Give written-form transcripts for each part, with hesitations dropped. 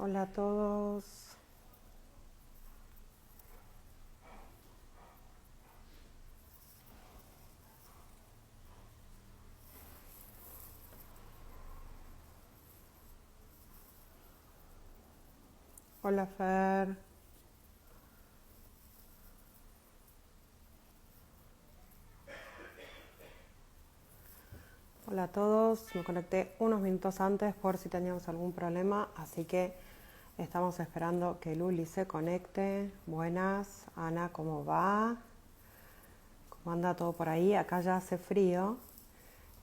Hola a todos. Hola Fer. Hola a todos. Me conecté unos minutos antes por si teníamos algún problema, así que estamos esperando que Luli se conecte. Buenas. Ana, ¿cómo va? ¿Cómo anda todo por ahí? Acá ya hace frío.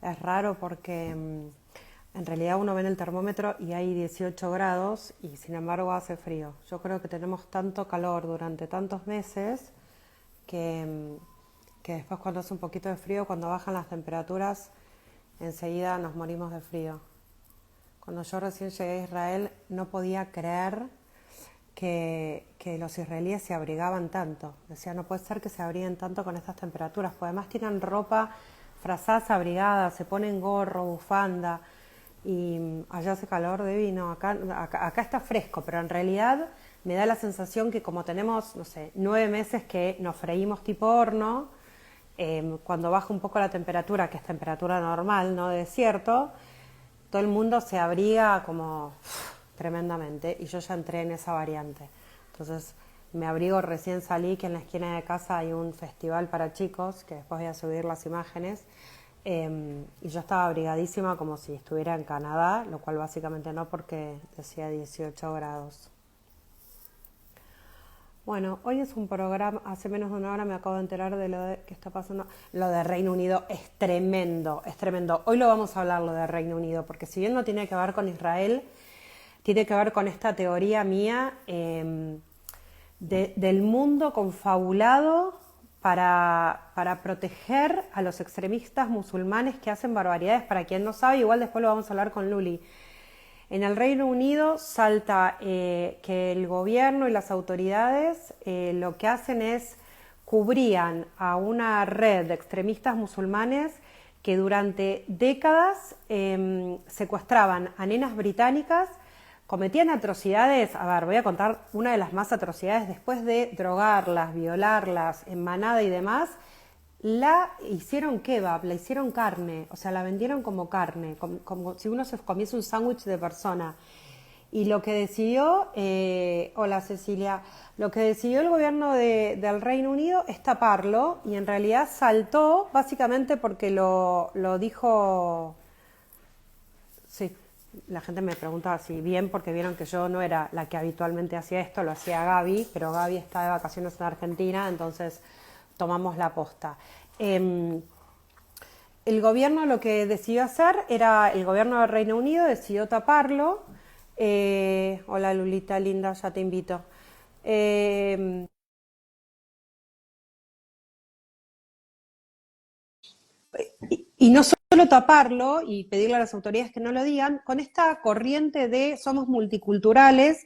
Es raro porque en realidad uno ve en el termómetro y hay 18 grados y sin embargo hace frío. Yo creo que tenemos tanto calor durante tantos meses que, que después cuando hace un poquito de frío, cuando bajan las temperaturas, enseguida nos morimos de frío. Cuando yo recién llegué a Israel no podía creer que los israelíes se abrigaban tanto. Decía, no puede ser que se abriguen tanto con estas temperaturas, porque además tienen ropa, frazadas abrigadas, se ponen gorro, bufanda, y allá hace calor divino, acá está fresco, pero en realidad me da la sensación que como tenemos, no sé, 9 meses que nos freímos tipo horno, cuando baja un poco la temperatura, que es temperatura normal, no de desierto, todo el mundo se abriga como tremendamente y yo ya entré en esa variante. Entonces me abrigo, recién salí, que en la esquina de casa hay un festival para chicos, que después voy a subir las imágenes, y yo estaba abrigadísima como si estuviera en Canadá, lo cual básicamente no porque decía 18 grados. Bueno, hoy es un programa, hace menos de una hora me acabo de enterar de lo que está pasando. Lo de Reino Unido es tremendo, es tremendo. Hoy lo vamos a hablar, lo de Reino Unido, porque si bien no tiene que ver con Israel, tiene que ver con esta teoría mía del mundo confabulado para proteger a los extremistas musulmanes que hacen barbaridades. Para quien no sabe, igual después lo vamos a hablar con Luli. En el Reino Unido salta que el gobierno y las autoridades lo que hacen es cubrían a una red de extremistas musulmanes que durante décadas secuestraban a nenas británicas, cometían atrocidades. A ver, voy a contar una de las más atrocidades. Después de drogarlas, violarlas en manada y demás, la hicieron kebab, la hicieron carne, o sea, la vendieron como carne, como si uno se comiese un sándwich de persona. Y lo que decidió, hola Cecilia, lo que decidió el gobierno del Reino Unido es taparlo y en realidad saltó básicamente porque lo dijo, sí, la gente me pregunta si bien, porque vieron que yo no era la que habitualmente hacía esto, lo hacía Gaby, pero Gaby está de vacaciones en Argentina, entonces tomamos la posta. El gobierno lo que decidió hacer era, el gobierno del Reino Unido decidió taparlo. Hola Lulita, linda, ya te invito. Eh, y no solo taparlo y pedirle a las autoridades que no lo digan, con esta corriente de somos multiculturales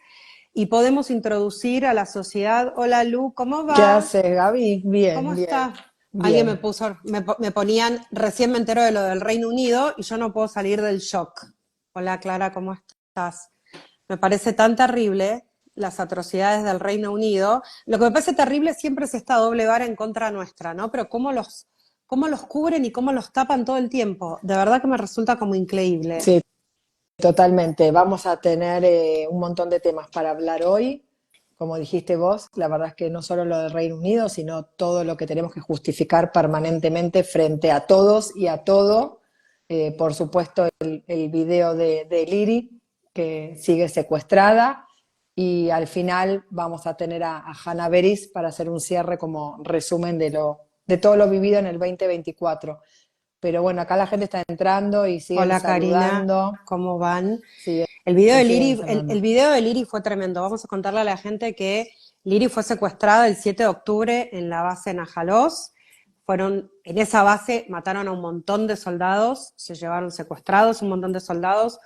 y podemos introducir a la sociedad. Hola Lu, ¿cómo ¿Qué va? hace Gaby? ¿Cómo Bien, bien, está? Alguien me bien. puso, me ponían, recién me entero de lo del Reino Unido y yo no puedo salir del shock. Hola Clara, ¿cómo estás? Me parece tan terrible las atrocidades del Reino Unido. Lo que me parece terrible siempre es esta doble vara en contra nuestra, ¿no? Pero cómo los cubren y cómo los tapan todo el tiempo. De verdad que me resulta como increíble. Sí, totalmente. Vamos a tener un montón de temas para hablar hoy. Como dijiste vos, la verdad es que no solo lo del Reino Unido, sino todo lo que tenemos que justificar permanentemente frente a todos y a todo. Por supuesto, el video de Liri, que sigue secuestrada. Y al final vamos a tener a Hannah Beris para hacer un cierre como resumen de todo lo vivido en el 2024. Pero bueno, acá la gente está entrando y siguen Hola Karina, saludando, ¿cómo van? siguen, El video de siguen Liri, saludando. el video de Liri fue tremendo. Vamos a contarle a la gente que Liri fue secuestrada el 7 de octubre en la base Najalos. En esa base mataron a un montón de soldados, se llevaron secuestrados un montón de soldados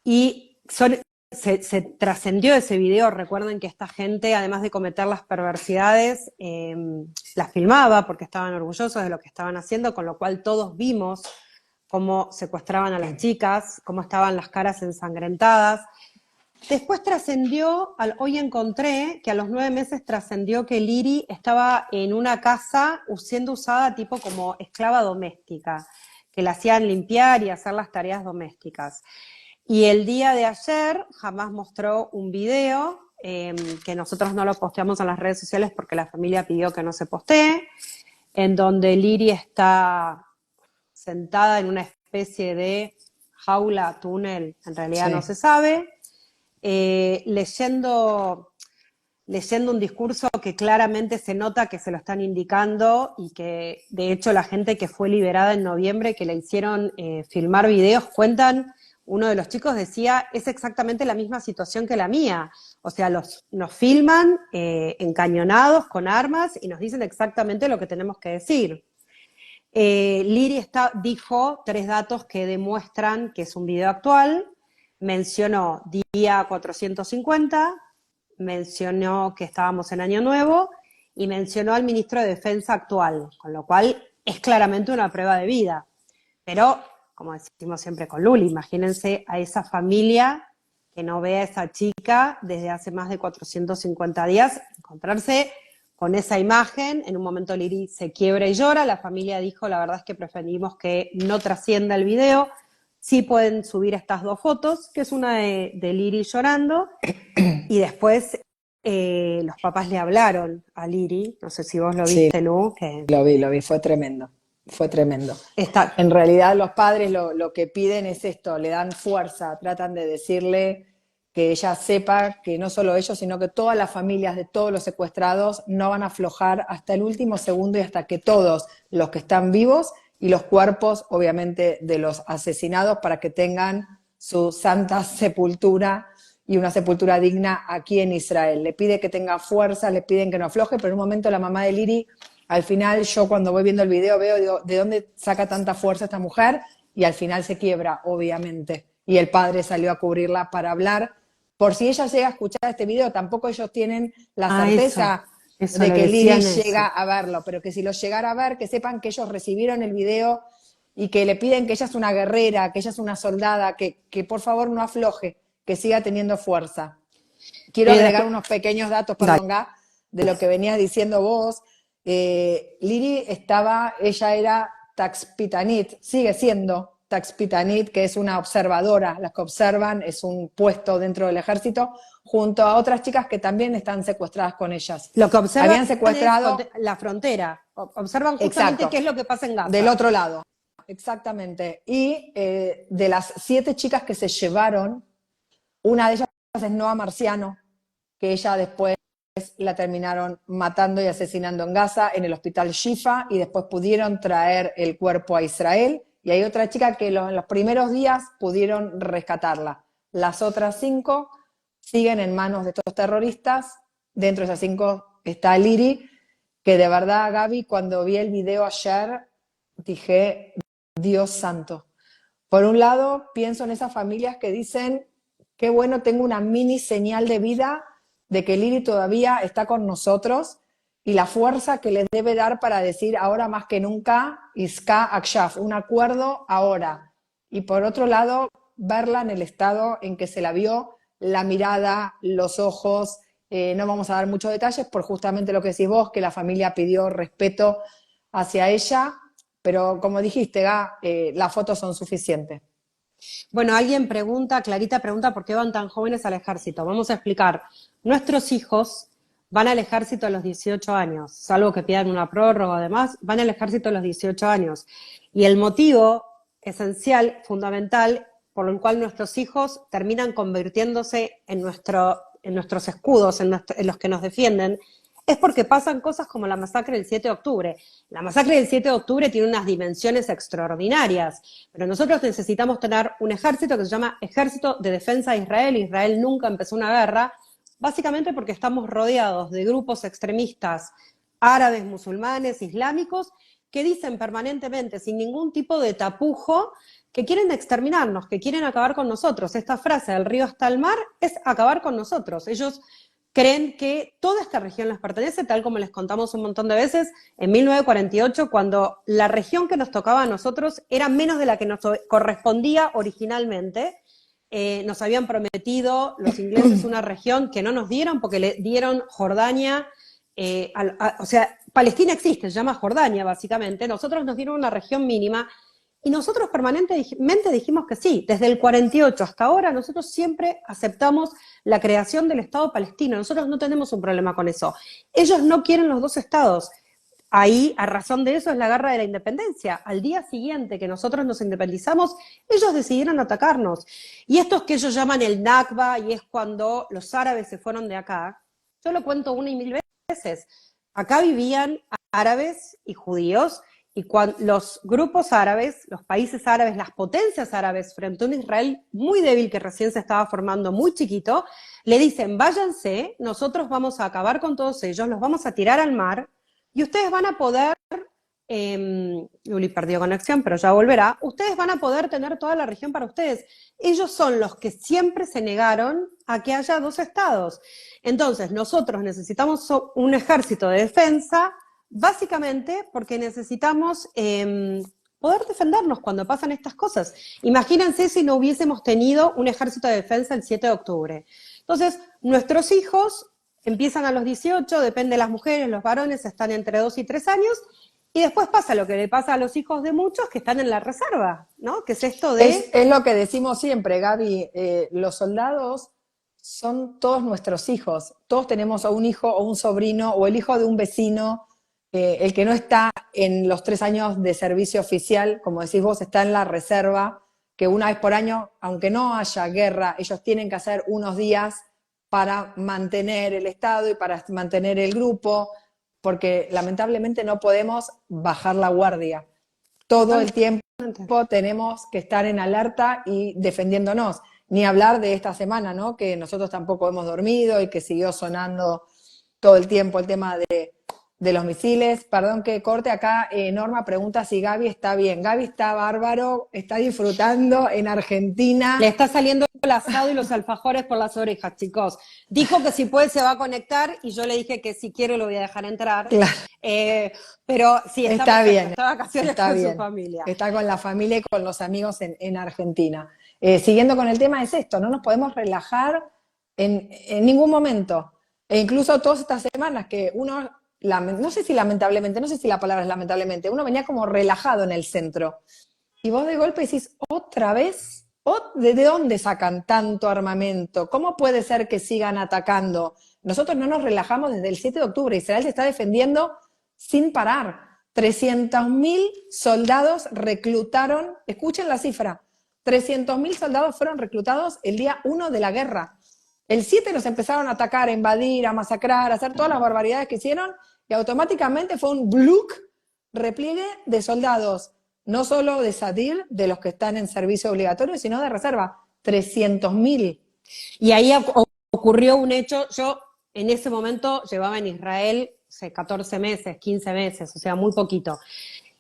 y se trascendió ese video. Recuerden que esta gente, además de cometer las perversidades, las filmaba porque estaban orgullosos de lo que estaban haciendo, con lo cual todos vimos cómo secuestraban a las chicas, cómo estaban las caras ensangrentadas. Después trascendió, hoy encontré que a los 9 meses trascendió que Liri estaba en una casa siendo usada tipo como esclava doméstica, que la hacían limpiar y hacer las tareas domésticas. Y el día de ayer jamás mostró un video, que nosotros no lo posteamos en las redes sociales porque la familia pidió que no se postee, en donde Liri está sentada en una especie de jaula, túnel, en realidad no Sí. se sabe, leyendo un discurso que claramente se nota que se lo están indicando y que de hecho la gente que fue liberada en noviembre, que le hicieron filmar videos, cuentan, uno de los chicos decía, es exactamente la misma situación que la mía. O sea, nos filman encañonados con armas y nos dicen exactamente lo que tenemos que decir. Liri dijo 3 datos que demuestran que es un video actual. Mencionó día 450, mencionó que estábamos en Año Nuevo y mencionó al ministro de Defensa actual, con lo cual es claramente una prueba de vida. Pero, como decimos siempre con Luli, imagínense a esa familia que no ve a esa chica desde hace más de 450 días, encontrarse con esa imagen. En un momento Liri se quiebra y llora, la familia dijo, la verdad es que preferimos que no trascienda el video, sí pueden subir estas 2 fotos, que es una de Liri llorando, y después los papás le hablaron a Liri, no sé si vos lo Sí, viste, Lu, que lo vi, fue tremendo, fue tremendo. está... En realidad los padres lo que piden es esto, le dan fuerza, tratan de decirle que ella sepa que no solo ellos, sino que todas las familias de todos los secuestrados no van a aflojar hasta el último segundo y hasta que todos los que están vivos y los cuerpos, obviamente, de los asesinados para que tengan su santa sepultura y una sepultura digna aquí en Israel. Le pide que tenga fuerza, le piden que no afloje, pero en un momento la mamá de Liri, al final yo cuando voy viendo el video veo, digo, ¿de dónde saca tanta fuerza esta mujer? Y al final se quiebra, obviamente. Y el padre salió a cubrirla para hablar. Por si ella llega a escuchar este video, tampoco ellos tienen la certeza eso de le que Liri decían llega eso. a verlo, pero que si lo llegara a ver, que sepan que ellos recibieron el video y que le piden que ella es una guerrera, que ella es una soldada, que por favor no afloje, que siga teniendo fuerza. Quiero agregar Después, unos pequeños datos, dale. perdón, Gá, de lo que venías diciendo vos. Liri ella era taxpitanit, sigue siendo taxpitanit, que es una observadora, las que observan, es un puesto dentro del ejército, junto a otras chicas que también están secuestradas con ellas. Lo que observan Habían es secuestrado, la frontera, observan justamente exacto, qué es lo que pasa en del Gaza. otro lado, exactamente. Y de las 7 chicas que se llevaron, una de ellas es Noa Marciano, que ella después la terminaron matando y asesinando en Gaza, en el hospital Shifa, y después pudieron traer el cuerpo a Israel. Y hay otra chica que en los primeros días pudieron rescatarla. Las otras 5 siguen en manos de estos terroristas. Dentro de esas 5 está Liri, que de verdad, Gaby, cuando vi el video ayer, dije, Dios santo. Por un lado, pienso en esas familias que dicen, qué bueno, tengo una mini señal de vida de que Liri todavía está con nosotros y la fuerza que les debe dar para decir ahora más que nunca, Iska Akshaf, un acuerdo ahora. Y por otro lado, verla en el estado en que se la vio, la mirada, los ojos, no vamos a dar muchos detalles por justamente lo que decís vos, que la familia pidió respeto hacia ella, pero como dijiste, las fotos son suficientes. Bueno, alguien pregunta, Clarita pregunta, ¿por qué van tan jóvenes al ejército? Vamos a explicar. Nuestros hijos van al ejército a los 18 años, salvo que pidan una prórroga, además, van al ejército a los 18 años. Y el motivo esencial, fundamental, por el cual nuestros hijos terminan convirtiéndose en nuestros escudos, en los que nos defienden, es porque pasan cosas como la masacre del 7 de octubre. La masacre del 7 de octubre tiene unas dimensiones extraordinarias, pero nosotros necesitamos tener un ejército que se llama Ejército de Defensa de Israel. Israel nunca empezó una guerra, básicamente porque estamos rodeados de grupos extremistas árabes, musulmanes, islámicos, que dicen permanentemente, sin ningún tipo de tapujo, que quieren exterminarnos, que quieren acabar con nosotros. Esta frase, del río hasta el mar, es acabar con nosotros. Ellos creen que toda esta región les pertenece, tal como les contamos un montón de veces, en 1948, cuando la región que nos tocaba a nosotros era menos de la que nos correspondía originalmente. nos habían prometido los ingleses una región que no nos dieron porque le dieron Jordania, o sea, Palestina existe, se llama Jordania básicamente, nosotros nos dieron una región mínima y nosotros permanentemente dijimos que sí. Desde el 48 hasta ahora nosotros siempre aceptamos la creación del Estado palestino, nosotros no tenemos un problema con eso. Ellos no quieren los dos estados. Ahí, a razón de eso, es la guerra de la independencia. Al día siguiente que nosotros nos independizamos, ellos decidieron atacarnos. Y esto es que ellos llaman el Nakba, y es cuando los árabes se fueron de acá. Yo lo cuento una y mil veces. Acá vivían árabes y judíos, y cuando los grupos árabes, los países árabes, las potencias árabes, frente a un Israel muy débil que recién se estaba formando, muy chiquito, le dicen, váyanse, nosotros vamos a acabar con todos ellos, los vamos a tirar al mar, y ustedes van a poder, Luli perdió conexión, pero ya volverá, ustedes van a poder tener toda la región para ustedes. Ellos son los que siempre se negaron a que haya dos estados. Entonces, nosotros necesitamos un ejército de defensa, básicamente porque necesitamos poder defendernos cuando pasan estas cosas. Imagínense si no hubiésemos tenido un ejército de defensa el 7 de octubre. Entonces, nuestros hijos empiezan a los 18, depende de las mujeres, los varones están entre 2 y 3 años, y después pasa lo que le pasa a los hijos de muchos que están en la reserva, ¿no? Que es esto de... Es lo que decimos siempre, Gaby, los soldados son todos nuestros hijos, todos tenemos o un hijo o un sobrino o el hijo de un vecino, el que no está en los 3 años de servicio oficial, como decís vos, está en la reserva, que una vez por año, aunque no haya guerra, ellos tienen que hacer unos días para mantener el Estado y para mantener el grupo, porque lamentablemente no podemos bajar la guardia. Todo el tiempo tenemos que estar en alerta y defendiéndonos. Ni hablar de esta semana, ¿no? Que nosotros tampoco hemos dormido y que siguió sonando todo el tiempo el tema de los misiles. Perdón que corte acá, Norma pregunta si Gaby está bien. Gaby está bárbaro, está disfrutando en Argentina. Le está saliendo el asado y los alfajores por las orejas, chicos. Dijo que si puede se va a conectar y yo le dije que si quiero lo voy a dejar entrar. Claro. Pero sí, está bien, está de vacaciones está con bien. Su familia. Está con la familia y con los amigos en Argentina. Siguiendo con el tema es esto, no nos podemos relajar en ningún momento. E incluso todas estas semanas que uno, no sé si lamentablemente, no sé si la palabra es lamentablemente, uno venía como relajado en el centro. Y vos de golpe decís, ¿otra vez? ¿De dónde sacan tanto armamento? ¿Cómo puede ser que sigan atacando? Nosotros no nos relajamos desde el 7 de octubre. Israel se está defendiendo sin parar. 300.000 soldados reclutaron, escuchen la cifra, 300.000 soldados fueron reclutados el día 1 de la guerra. El 7 nos empezaron a atacar, a invadir, a masacrar, a hacer todas las barbaridades que hicieron y automáticamente fue un bluk, repliegue de soldados, no solo de Sadir, de los que están en servicio obligatorio, sino de reserva, 300.000. Y ahí ocurrió un hecho, yo en ese momento llevaba en Israel 14 meses, 15 meses, o sea, muy poquito.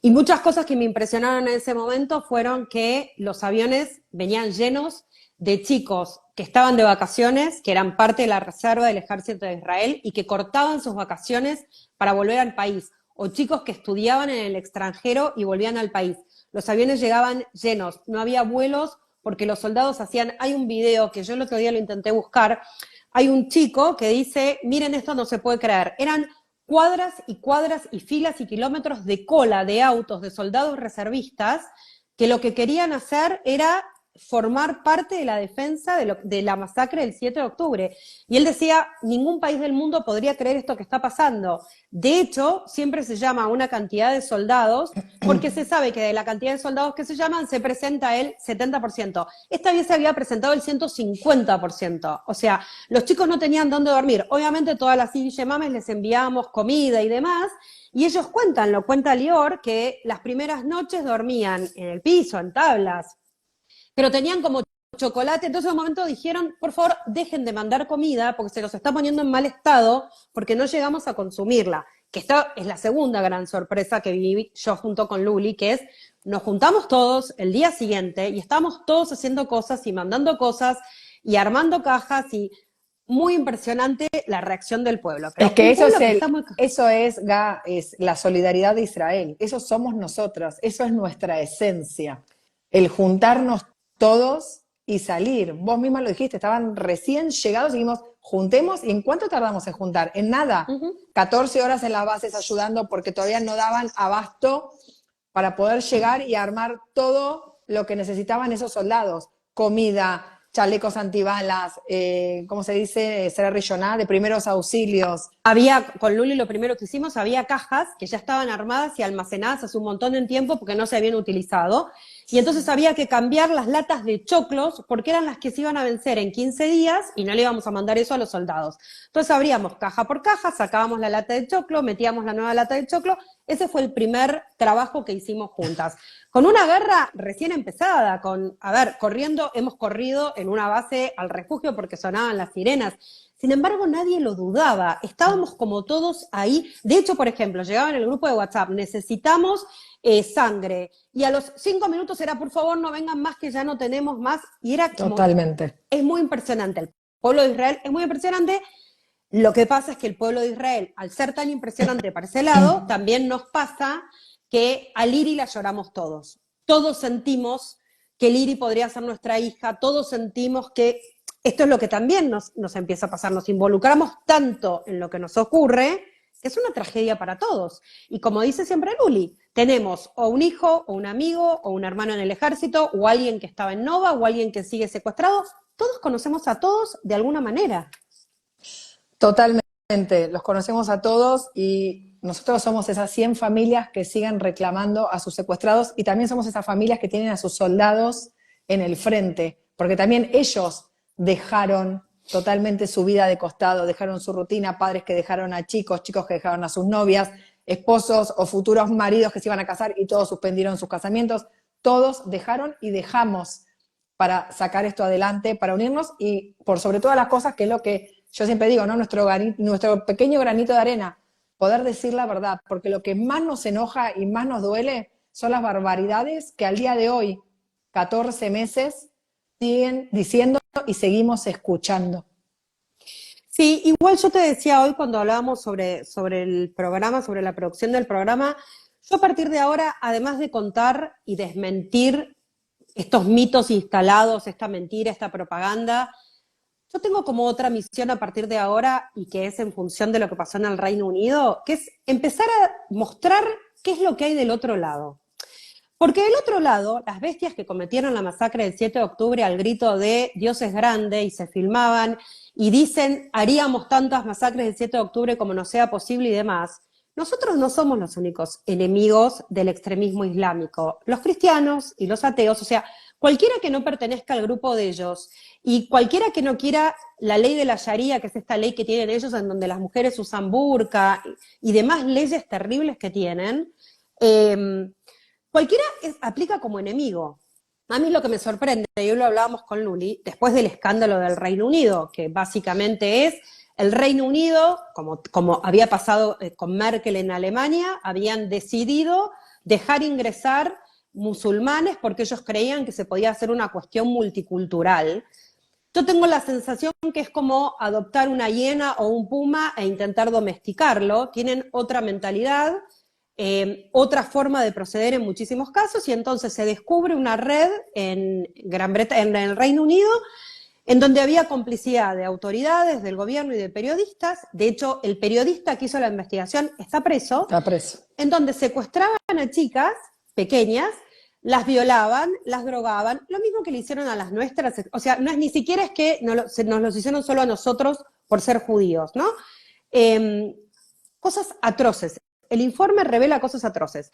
Y muchas cosas que me impresionaron en ese momento fueron que los aviones venían llenos de chicos que estaban de vacaciones, que eran parte de la reserva del ejército de Israel y que cortaban sus vacaciones para volver al país, o chicos que estudiaban en el extranjero y volvían al país. Los aviones llegaban llenos, no había vuelos porque los soldados hacían, hay un video que yo el otro día lo intenté buscar, hay un chico que dice, miren esto no se puede creer, eran cuadras y filas y kilómetros de cola de autos de soldados reservistas que lo que querían hacer era formar parte de la defensa de la masacre del 7 de octubre. Y él decía, ningún país del mundo podría creer esto que está pasando. De hecho, siempre se llama una cantidad de soldados, porque se sabe que de la cantidad de soldados que se llaman, se presenta el 70%. Esta vez se había presentado el 150%. O sea, los chicos no tenían dónde dormir. Obviamente todas las Mames les enviábamos comida y demás, y ellos cuentan, lo cuenta Lior, que las primeras noches dormían en el piso, en tablas, pero tenían como chocolate, entonces en un momento dijeron, por favor, dejen de mandar comida porque se los está poniendo en mal estado porque no llegamos a consumirla. Que esta es la segunda gran sorpresa que viví yo junto con Luli, que es, nos juntamos todos el día siguiente y estamos todos haciendo cosas y mandando cosas y armando cajas y muy impresionante la reacción del pueblo. Pero es que eso es la solidaridad de Israel, eso somos nosotros, eso es nuestra esencia, el juntarnos todos y salir. Vos misma lo dijiste, estaban recién llegados y dijimos, juntemos. ¿Y en cuánto tardamos en juntar? En nada. 14 horas en las bases ayudando porque todavía no daban abasto para poder llegar y armar todo lo que necesitaban esos soldados. Comida, chalecos antibalas, ¿cómo se dice? Será regional, de primeros auxilios. Con Luli lo primero que hicimos, había cajas que ya estaban armadas y almacenadas hace un montón de tiempo porque no se habían utilizado. Y entonces había que cambiar las latas de choclos porque eran las que se iban a vencer en 15 días y no le íbamos a mandar eso a los soldados. Entonces abríamos caja por caja, sacábamos la lata de choclo, metíamos la nueva lata de choclo. Ese fue el primer trabajo que hicimos juntas. Con una guerra recién empezada, hemos corrido en una base al refugio porque sonaban las sirenas. Sin embargo, nadie lo dudaba. Estábamos como todos ahí. De hecho, por ejemplo, llegaba en el grupo de WhatsApp, necesitamos sangre. Y a los 5 minutos era, por favor, no vengan más, que ya no tenemos más. Y era como... Totalmente. Es muy impresionante. El pueblo de Israel es muy impresionante. Lo que pasa es que el pueblo de Israel, al ser tan impresionante para ese lado, también nos pasa que a Liri la lloramos todos. Todos sentimos que Liri podría ser nuestra hija, todos sentimos que esto es lo que también nos empieza a pasar, nos involucramos tanto en lo que nos ocurre, que es una tragedia para todos. Y como dice siempre Luli, tenemos o un hijo, o un amigo, o un hermano en el ejército, o alguien que estaba en Nova, o alguien que sigue secuestrado. Todos conocemos a todos de alguna manera. Totalmente, los conocemos a todos y nosotros somos esas 100 familias que siguen reclamando a sus secuestrados y también somos esas familias que tienen a sus soldados en el frente, porque también ellos dejaron totalmente su vida de costado, dejaron su rutina, padres que dejaron a chicos, chicos que dejaron a sus novias, esposos o futuros maridos que se iban a casar y todos suspendieron sus casamientos, todos dejaron y dejamos para sacar esto adelante, para unirnos y por sobre todas las cosas, que es lo que yo siempre digo, ¿no? Nuestro pequeño granito de arena, poder decir la verdad, porque lo que más nos enoja y más nos duele son las barbaridades que al día de hoy, 14 meses, siguen diciendo y seguimos escuchando. Sí, igual yo te decía hoy cuando hablábamos sobre el programa, sobre la producción del programa, yo a partir de ahora, además de contar y desmentir estos mitos instalados, esta mentira, esta propaganda, yo tengo como otra misión a partir de ahora y que es en función de lo que pasó en el Reino Unido, que es empezar a mostrar qué es lo que hay del otro lado. Porque del otro lado, las bestias que cometieron la masacre del 7 de octubre al grito de Dios es grande y se filmaban y dicen haríamos tantas masacres del 7 de octubre como nos sea posible y demás, nosotros no somos los únicos enemigos del extremismo islámico. Los cristianos y los ateos, o sea, cualquiera que no pertenezca al grupo de ellos y cualquiera que no quiera la ley de la Sharia, que es esta ley que tienen ellos en donde las mujeres usan burka y demás leyes terribles que tienen, cualquiera aplica como enemigo. A mí lo que me sorprende, y hoy lo hablábamos con Luli, después del escándalo del Reino Unido, que básicamente es el Reino Unido, como había pasado con Merkel en Alemania, habían decidido dejar ingresar musulmanes porque ellos creían que se podía hacer una cuestión multicultural. Yo tengo la sensación que es como adoptar una hiena o un puma e intentar domesticarlo. Tienen otra mentalidad, otra forma de proceder en muchísimos casos, y entonces se descubre una red en el Reino Unido en donde había complicidad de autoridades, del gobierno y de periodistas. De hecho, el periodista que hizo la investigación está preso. Está preso. En donde secuestraban a chicas pequeñas, las violaban, las drogaban, lo mismo que le hicieron a las nuestras. O sea, no es ni siquiera es que nos los hicieron solo a nosotros por ser judíos, ¿no? Cosas atroces. El informe revela cosas atroces.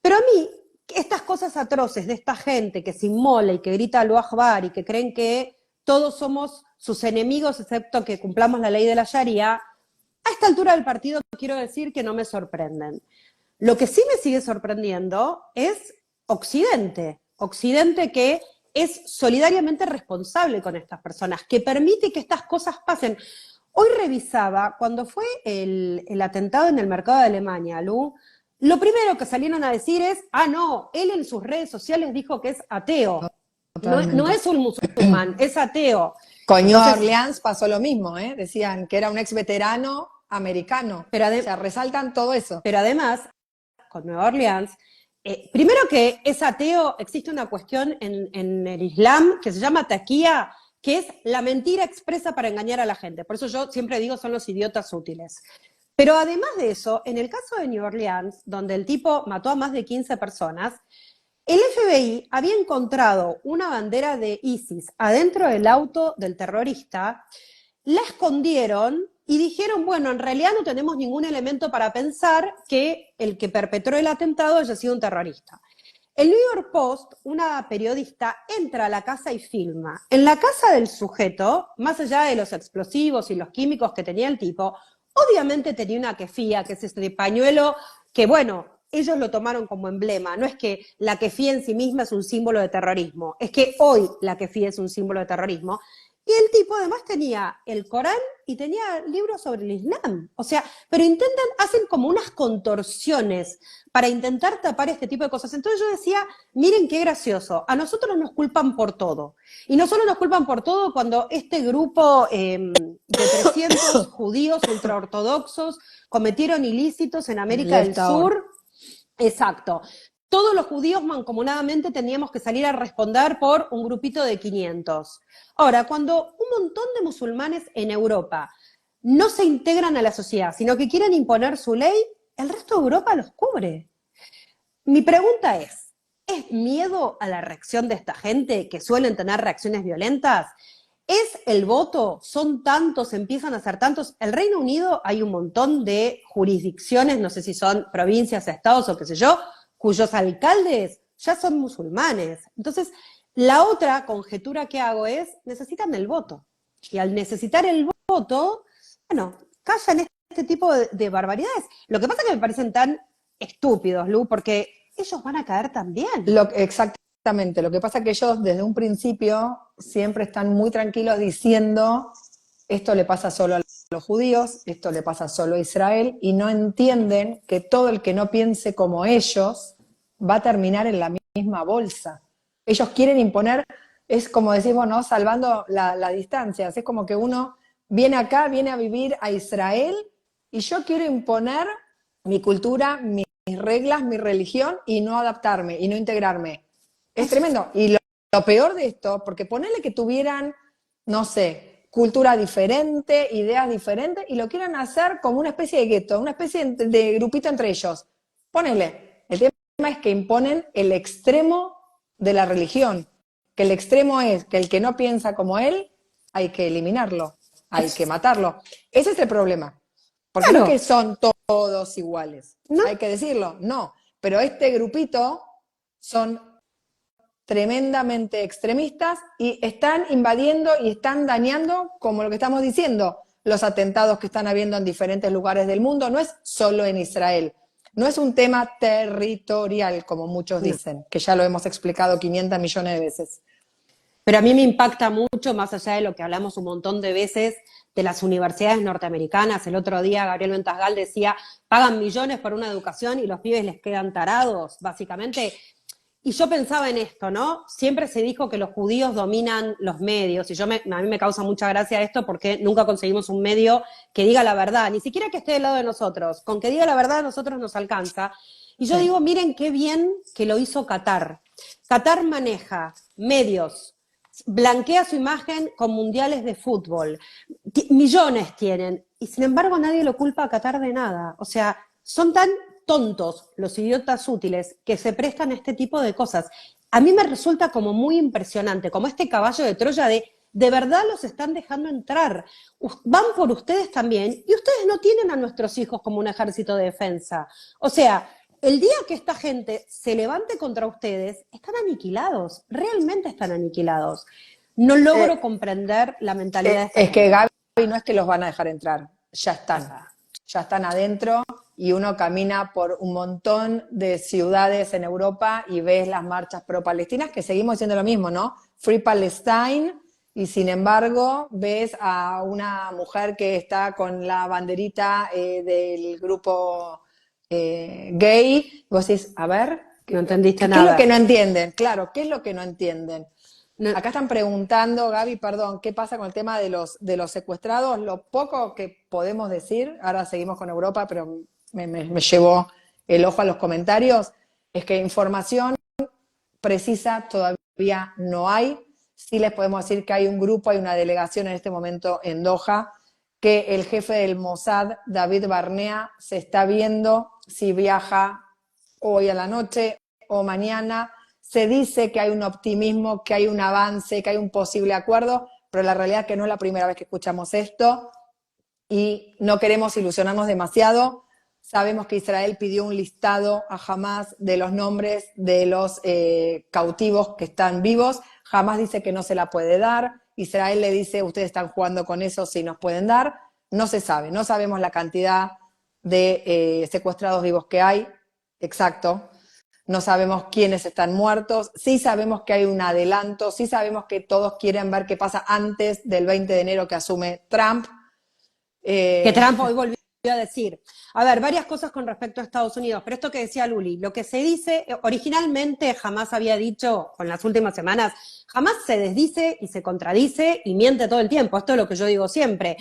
Pero a mí, estas cosas atroces de esta gente que se inmola y que grita Allahu Akbar y que creen que todos somos sus enemigos excepto que cumplamos la ley de la Sharia, a esta altura del partido quiero decir que no me sorprenden. Lo que sí me sigue sorprendiendo es Occidente. Occidente que es solidariamente responsable con estas personas, que permite que estas cosas pasen. Hoy revisaba, cuando fue el atentado en el mercado de Alemania, Lu, lo primero que salieron a decir es, no, él en sus redes sociales dijo que es ateo. No es un musulmán, es ateo. Con New Orleans pasó lo mismo, ¿eh? Decían que era un ex veterano americano. O sea, resaltan todo eso. Pero además, con Nueva Orleans, primero que es ateo, existe una cuestión en el Islam que se llama taqiyya, que es la mentira expresa para engañar a la gente. Por eso yo siempre digo son los idiotas útiles. Pero además de eso, en el caso de New Orleans, donde el tipo mató a más de 15 personas, el FBI había encontrado una bandera de ISIS adentro del auto del terrorista, la escondieron y dijeron, bueno, en realidad no tenemos ningún elemento para pensar que el que perpetró el atentado haya sido un terrorista. El New York Post, una periodista, entra a la casa y filma. En la casa del sujeto, más allá de los explosivos y los químicos que tenía el tipo, obviamente tenía una kefía, que es este pañuelo que, bueno, ellos lo tomaron como emblema. No es que la kefía en sí misma es un símbolo de terrorismo, es que hoy la kefía es un símbolo de terrorismo. Y el tipo además tenía el Corán y tenía libros sobre el Islam. O sea, pero hacen como unas contorsiones para intentar tapar este tipo de cosas. Entonces yo decía, miren qué gracioso, a nosotros nos culpan por todo. Y no solo nos culpan por todo cuando este grupo de 300 judíos ultraortodoxos cometieron ilícitos en América del Sur. Exacto. Todos los judíos mancomunadamente teníamos que salir a responder por un grupito de 500. Ahora, cuando un montón de musulmanes en Europa no se integran a la sociedad, sino que quieren imponer su ley, el resto de Europa los cubre. Mi pregunta ¿es miedo a la reacción de esta gente que suelen tener reacciones violentas? ¿Es el voto? ¿Son tantos? ¿Empiezan a ser tantos? El Reino Unido hay un montón de jurisdicciones, no sé si son provincias, estados o qué sé yo, cuyos alcaldes ya son musulmanes. Entonces, la otra conjetura que hago es, necesitan el voto. Y al necesitar el voto, bueno, callan este tipo de barbaridades. Lo que pasa es que me parecen tan estúpidos, Lu, porque ellos van a caer también. Exactamente, lo que pasa es que ellos desde un principio siempre están muy tranquilos diciendo esto le pasa solo a los judíos, esto le pasa solo a Israel, y no entienden que todo el que no piense como ellos va a terminar en la misma bolsa. Ellos quieren imponer, es como decís vos, ¿no? Salvando las distancias, es como que uno viene acá, viene a vivir a Israel, y yo quiero imponer mi cultura, mis reglas, mi religión, y no adaptarme, y no integrarme. Es tremendo. Y lo peor de esto, porque ponerle que tuvieran, no sé, cultura diferente, ideas diferentes, y lo quieran hacer como una especie de gueto, una especie de grupito entre ellos. Ponele. El tema es que imponen el extremo de la religión, que el extremo es que el que no piensa como él, hay que eliminarlo, hay que matarlo. Ese es el problema. Porque claro, no es que son todos iguales, ¿no? Hay que decirlo, no. Pero este grupito son tremendamente extremistas y están invadiendo y están dañando, como lo que estamos diciendo, los atentados que están habiendo en diferentes lugares del mundo. No es solo en Israel, no es un tema territorial, como muchos dicen, que ya lo hemos explicado 500 millones de veces. Pero a mí me impacta mucho, más allá de lo que hablamos un montón de veces, de las universidades norteamericanas. El otro día Gabriel Ventasgal decía, pagan millones por una educación y los pibes les quedan tarados, básicamente. Y yo pensaba en esto, ¿no? Siempre se dijo que los judíos dominan los medios, y a mí me causa mucha gracia esto porque nunca conseguimos un medio que diga la verdad, ni siquiera que esté del lado de nosotros. Con que diga la verdad a nosotros nos alcanza. Y yo digo, miren qué bien que lo hizo Qatar. Qatar maneja medios, blanquea su imagen con mundiales de fútbol. Millones tienen, y sin embargo nadie lo culpa a Qatar de nada. O sea, son tan tontos los idiotas útiles que se prestan a este tipo de cosas. A mí me resulta como muy impresionante, como este caballo de Troya de verdad los están dejando entrar. Van por ustedes también, y ustedes no tienen a nuestros hijos como un ejército de defensa. O sea, el día que esta gente se levante contra ustedes, están aniquilados, realmente están aniquilados. No logro comprender la mentalidad de esta gente. Que Gaby, no es que los van a dejar entrar, ya están adentro, y uno camina por un montón de ciudades en Europa y ves las marchas pro-palestinas, que seguimos diciendo lo mismo, ¿no? Free Palestine, y sin embargo ves a una mujer que está con la banderita del grupo gay, vos decís, a ver, no entendiste nada. ¿Qué es lo que no entienden? Claro, ¿qué es lo que no entienden? No. Acá están preguntando, Gaby, perdón, ¿qué pasa con el tema de los secuestrados? Lo poco que podemos decir, ahora seguimos con Europa, pero me llevó el ojo a los comentarios. es que información precisa todavía no hay. Sí les podemos decir que hay un grupo, hay una delegación en este momento en Doha, que el jefe del Mossad, David Barnea, se está viendo si viaja hoy a la noche o mañana. Se dice que hay un optimismo, que hay un avance, que hay un posible acuerdo, pero la realidad es que no es la primera vez que escuchamos esto y no queremos ilusionarnos demasiado. Sabemos que Israel pidió un listado a Hamás de los nombres de los cautivos que están vivos. Hamás dice que no se la puede dar. Israel le dice, ustedes están jugando con eso, si nos pueden dar. No se sabe, no sabemos la cantidad de secuestrados vivos que hay, exacto. No sabemos quiénes están muertos. Sí sabemos que hay un adelanto, sí sabemos que todos quieren ver qué pasa antes del 20 de enero que asume Trump. Que Trump hoy volvió a decir. A ver, varias cosas con respecto a Estados Unidos, pero esto que decía Luli, lo que se dice, originalmente jamás había dicho, con las últimas semanas, jamás se desdice y se contradice y miente todo el tiempo. Esto es lo que yo digo siempre.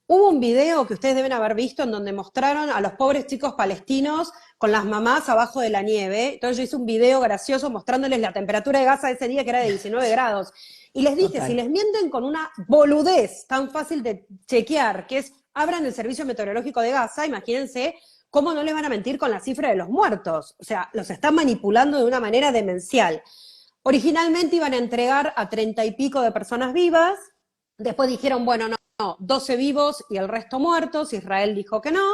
Hubo un video que ustedes deben haber visto en donde mostraron a los pobres chicos palestinos con las mamás abajo de la nieve. Entonces yo hice un video gracioso mostrándoles la temperatura de Gaza ese día, que era de 19 grados. Y les dije, si les mienten con una boludez tan fácil de chequear, que es abran el servicio meteorológico de Gaza, imagínense cómo no les van a mentir con la cifra de los muertos. O sea, los están manipulando de una manera demencial. Originalmente iban a entregar a 30 y pico de personas vivas, después dijeron, bueno, no, 12 vivos y el resto muertos, Israel dijo que no,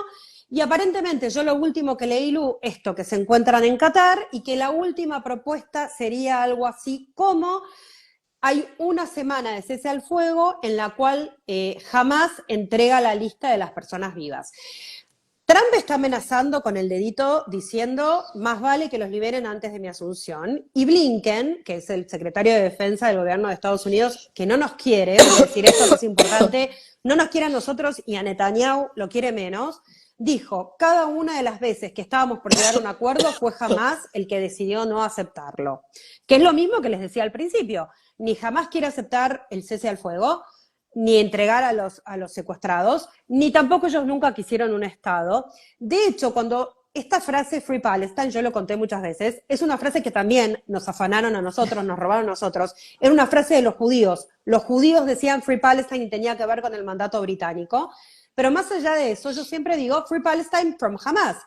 y aparentemente yo lo último que leí, Lu, esto, que se encuentran en Qatar y que la última propuesta sería algo así como hay una semana de cese al fuego en la cual Hamás entrega la lista de las personas vivas. Trump está amenazando con el dedito diciendo, más vale que los liberen antes de mi asunción. Y Blinken, que es el secretario de Defensa del gobierno de Estados Unidos, que no nos quiere, voy a decir esto que es importante, no nos quiere a nosotros y a Netanyahu lo quiere menos, dijo, cada una de las veces que estábamos por llegar a un acuerdo fue Hamás el que decidió no aceptarlo. Que es lo mismo que les decía al principio, ni Hamás quiere aceptar el cese al fuego, ni entregar a los secuestrados, ni tampoco ellos nunca quisieron un Estado. De hecho, cuando esta frase Free Palestine, yo lo conté muchas veces, es una frase que también nos afanaron a nosotros, nos robaron a nosotros, era una frase de los judíos. Los judíos decían Free Palestine y tenía que ver con el mandato británico, pero más allá de eso, yo siempre digo Free Palestine from Hamas.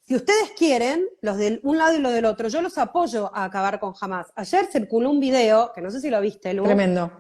Si ustedes quieren, los de un lado y los del otro, yo los apoyo a acabar con Hamas. Ayer circuló un video, que no sé si lo viste, Lu. Tremendo.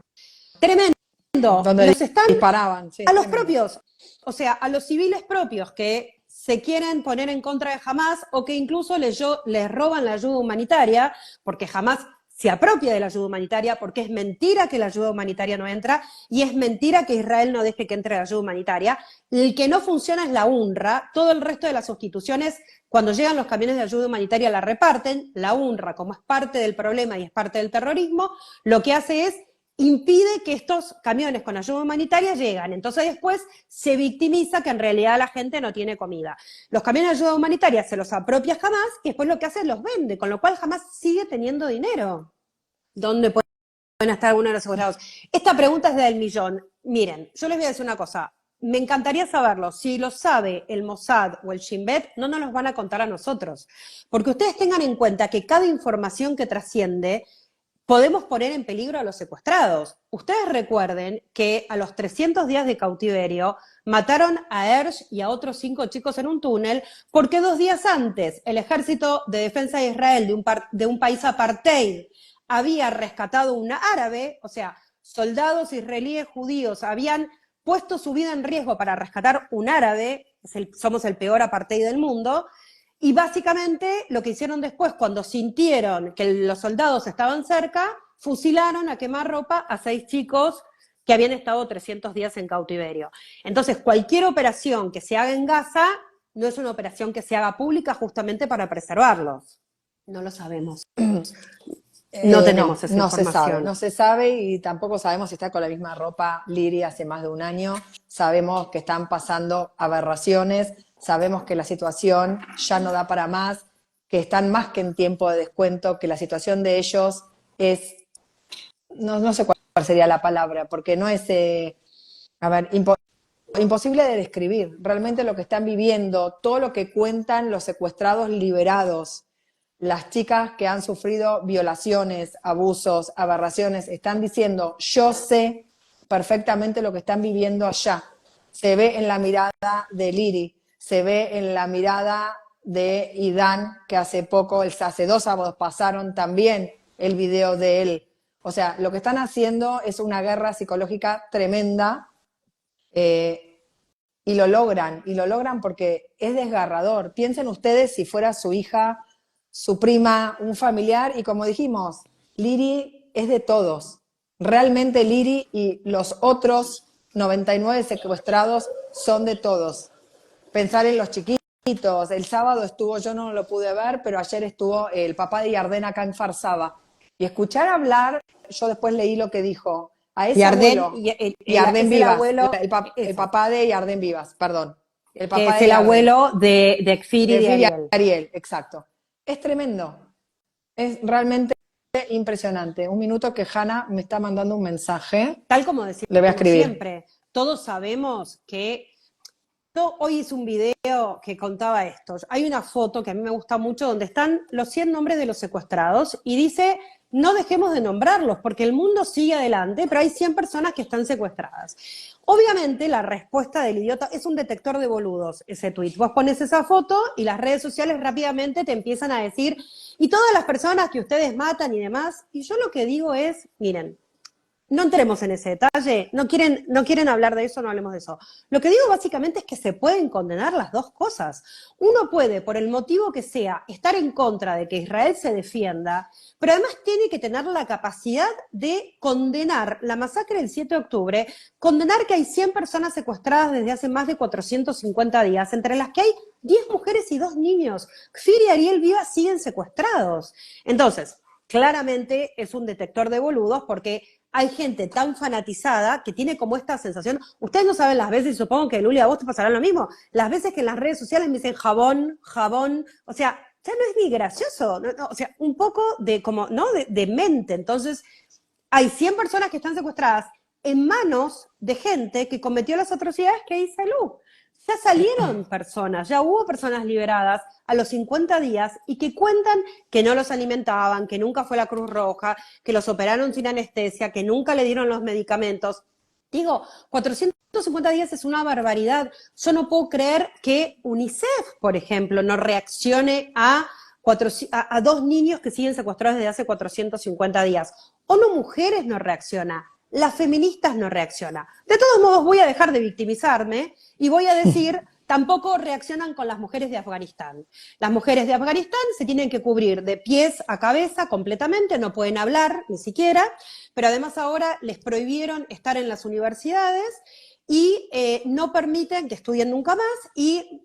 Donde los están disparaban, sí, a los tremendo. propios, o sea, a los civiles propios que se quieren poner en contra de Hamás o que incluso les roban la ayuda humanitaria, porque Hamás se apropia de la ayuda humanitaria, porque es mentira que la ayuda humanitaria no entra y es mentira que Israel no deje que entre la ayuda humanitaria. El que no funciona es la UNRWA, todo el resto de las sustituciones, cuando llegan los camiones de ayuda humanitaria la reparten, la UNRWA, como es parte del problema y es parte del terrorismo, lo que hace es impide que estos camiones con ayuda humanitaria lleguen. Entonces después se victimiza que en realidad la gente no tiene comida. Los camiones de ayuda humanitaria se los apropia Hamás y después lo que hace es los vende, con lo cual Hamás sigue teniendo dinero. ¿Dónde pueden estar algunos de los asegurados? Esta pregunta es del millón. Miren, yo les voy a decir una cosa. Me encantaría saberlo. Si lo sabe el Mossad o el Shin Bet, no nos los van a contar a nosotros. Porque ustedes tengan en cuenta que cada información que trasciende podemos poner en peligro a los secuestrados. Ustedes recuerden que a los 300 días de cautiverio mataron a Hersh y a otros 5 chicos en un túnel porque 2 días antes el Ejército de Defensa de Israel de un país apartheid había rescatado un árabe, o sea, soldados israelíes judíos habían puesto su vida en riesgo para rescatar un árabe, somos el peor apartheid del mundo. Y básicamente lo que hicieron después, cuando sintieron que los soldados estaban cerca, fusilaron a quemarropa a 6 chicos que habían estado 300 días en cautiverio. Entonces, cualquier operación que se haga en Gaza no es una operación que se haga pública justamente para preservarlos. No lo sabemos. No tenemos esa información. No se sabe y tampoco sabemos si está con la misma ropa Liri hace más de un año. Sabemos que están pasando aberraciones. Sabemos que la situación ya no da para más, que están más que en tiempo de descuento, que la situación de ellos es, no sé cuál sería la palabra, porque no es, imposible de describir. Realmente lo que están viviendo, todo lo que cuentan los secuestrados liberados, las chicas que han sufrido violaciones, abusos, aberraciones, están diciendo, yo sé perfectamente lo que están viviendo allá. Se ve en la mirada de Liri, se ve en la mirada de Idán, que hace poco, hace 2 sábados pasaron también el video de él. O sea, lo que están haciendo es una guerra psicológica tremenda, y lo logran porque es desgarrador. Piensen ustedes si fuera su hija, su prima, un familiar, y como dijimos, Liri es de todos. Realmente Liri y los otros 99 secuestrados son de todos. Pensar en los chiquitos. El sábado estuvo, yo no lo pude ver, pero ayer estuvo el papá de Yarden acá en Farsaba. Y escuchar hablar, yo después leí lo que dijo. A ese Yarden, abuelo, y Yarden es el Vivas, abuelo, el papá de Yarden Vivas, perdón. El que papá es de el Yarden. abuelo de Kfir y de Firi Ariel. Ariel, exacto. Es tremendo. Es realmente impresionante. Un minuto que Hanna me está mandando un mensaje. Tal como decimos Le voy a escribir. siempre, todos sabemos que hoy hice un video que contaba esto. Hay una foto que a mí me gusta mucho donde están los 100 nombres de los secuestrados y dice, no dejemos de nombrarlos porque el mundo sigue adelante, pero hay 100 personas que están secuestradas. Obviamente la respuesta del idiota es un detector de boludos, ese tuit. Vos pones esa foto y las redes sociales rápidamente te empiezan a decir, y todas las personas que ustedes matan y demás, y yo lo que digo es, miren, no entremos en ese detalle, no quieren hablar de eso, no hablemos de eso. Lo que digo básicamente es que se pueden condenar las dos cosas. Uno puede, por el motivo que sea, estar en contra de que Israel se defienda, pero además tiene que tener la capacidad de condenar la masacre del 7 de octubre, condenar que hay 100 personas secuestradas desde hace más de 450 días, entre las que hay 10 mujeres y 2 niños. Kfir y Ariel Vivas siguen secuestrados. Entonces, claramente es un detector de boludos porque hay gente tan fanatizada que tiene como esta sensación, ustedes no saben las veces, y supongo que Luli a vos te pasará lo mismo, las veces que en las redes sociales me dicen jabón, o sea, ya no es ni gracioso, o sea, un poco de como, ¿no? De mente. Entonces, hay 100 personas que están secuestradas en manos de gente que cometió las atrocidades que dice Lu. Ya salieron personas, ya hubo personas liberadas a los 50 días y que cuentan que no los alimentaban, que nunca fue la Cruz Roja, que los operaron sin anestesia, que nunca le dieron los medicamentos. Digo, 450 días es una barbaridad. Yo no puedo creer que UNICEF, por ejemplo, no reaccione a 2 niños que siguen secuestrados desde hace 450 días. ONU Mujeres no reacciona. Las feministas no reaccionan. De todos modos, voy a dejar de victimizarme y voy a decir, tampoco reaccionan con las mujeres de Afganistán. Las mujeres de Afganistán se tienen que cubrir de pies a cabeza completamente, no pueden hablar ni siquiera, pero además ahora les prohibieron estar en las universidades y no permiten que estudien nunca más, y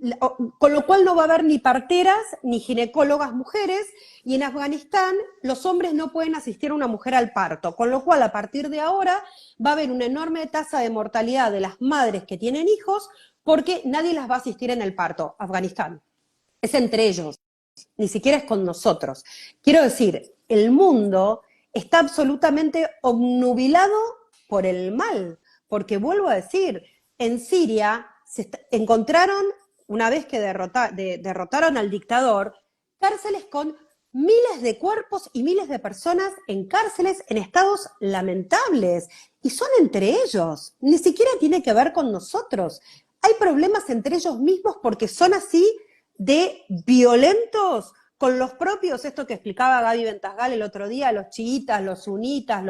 con lo cual no va a haber ni parteras ni ginecólogas mujeres, y en Afganistán los hombres no pueden asistir a una mujer al parto, con lo cual a partir de ahora va a haber una enorme tasa de mortalidad de las madres que tienen hijos porque nadie las va a asistir en el parto. Afganistán es entre ellos, ni siquiera es con nosotros. Quiero decir, el mundo está absolutamente obnubilado por el mal. Porque vuelvo a decir, en Siria encontraron, una vez que derrotaron al dictador, cárceles con miles de cuerpos y miles de personas en cárceles en estados lamentables. Y son entre ellos, ni siquiera tiene que ver con nosotros. Hay problemas entre ellos mismos porque son así de violentos con los propios, esto que explicaba Gaby Ventasgal el otro día, los chiitas, los sunitas,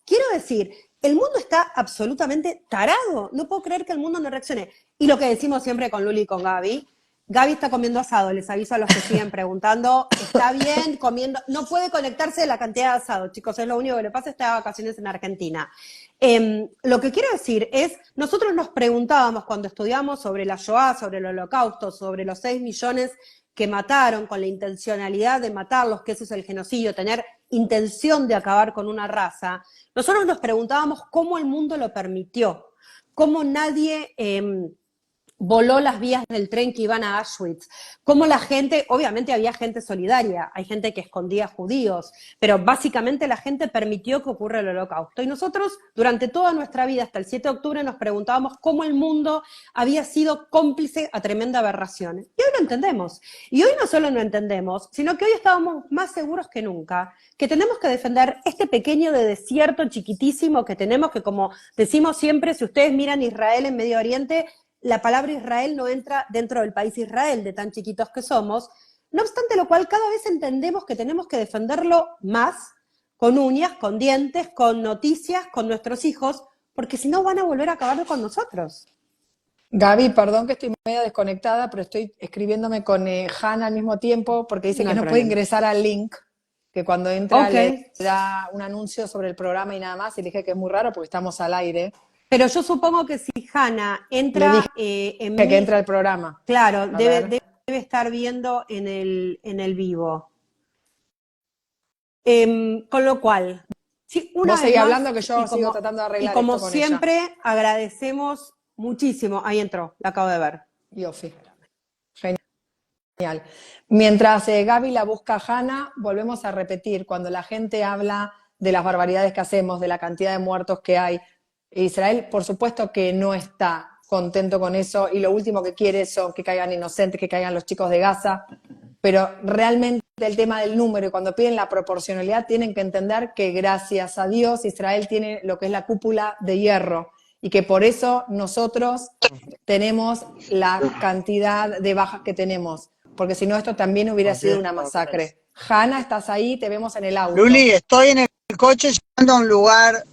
quiero decir, el mundo está absolutamente tarado. No puedo creer que el mundo no reaccione. Y lo que decimos siempre con Luli y con Gaby, Gaby está comiendo asado, les aviso a los que siguen preguntando, está bien comiendo, no puede conectarse de la cantidad de asado, chicos, es lo único que le pasa, está de vacaciones en Argentina. Lo que quiero decir es, nosotros nos preguntábamos cuando estudiamos sobre la Shoah, sobre el Holocausto, sobre los 6 millones que mataron con la intencionalidad de matarlos, que eso es el genocidio, tener intención de acabar con una raza, nosotros nos preguntábamos cómo el mundo lo permitió, cómo nadie voló las vías del tren que iban a Auschwitz, cómo la gente, obviamente había gente solidaria, hay gente que escondía judíos, pero básicamente la gente permitió que ocurra el Holocausto. Y nosotros, durante toda nuestra vida, hasta el 7 de octubre, nos preguntábamos cómo el mundo había sido cómplice a tremenda aberración. Y hoy lo entendemos. Y hoy no solo lo entendemos, sino que hoy estábamos más seguros que nunca, que tenemos que defender este pequeño de desierto chiquitísimo que tenemos, que como decimos siempre, si ustedes miran Israel en Medio Oriente, la palabra Israel no entra dentro del país Israel, de tan chiquitos que somos. No obstante lo cual, cada vez entendemos que tenemos que defenderlo más, con uñas, con dientes, con noticias, con nuestros hijos, porque si no van a volver a acabar con nosotros. Gaby, perdón que estoy medio desconectada, pero estoy escribiéndome con Hanna al mismo tiempo porque dice No que hay no puede problema. ingresar al link, que cuando entra Ok. le da un anuncio sobre el programa y nada más, y le dije que es muy raro porque estamos al aire. Pero yo supongo que si Hanna Le entra dije en que mi... entra al programa. Claro, A debe ver. estar viendo en el vivo. Con lo cual, sí, una Vos vez seguís más, hablando que yo sigo tratando de arreglar y como esto con ella. siempre, agradecemos muchísimo. Ahí entró, la acabo de ver. Yofi. Genial. Mientras Gaby la busca a Hanna, volvemos a repetir, cuando la gente habla de las barbaridades que hacemos, de la cantidad de muertos que hay, Israel, por supuesto que no está contento con eso y lo último que quiere es que caigan inocentes, que caigan los chicos de Gaza, pero realmente el tema del número y cuando piden la proporcionalidad tienen que entender que gracias a Dios Israel tiene lo que es la cúpula de hierro y que por eso nosotros tenemos la cantidad de bajas que tenemos, porque si no esto también hubiera sido una masacre. Hanna, ¿estás ahí? Te vemos en el auto. Luli, estoy en el coche llegando a un lugar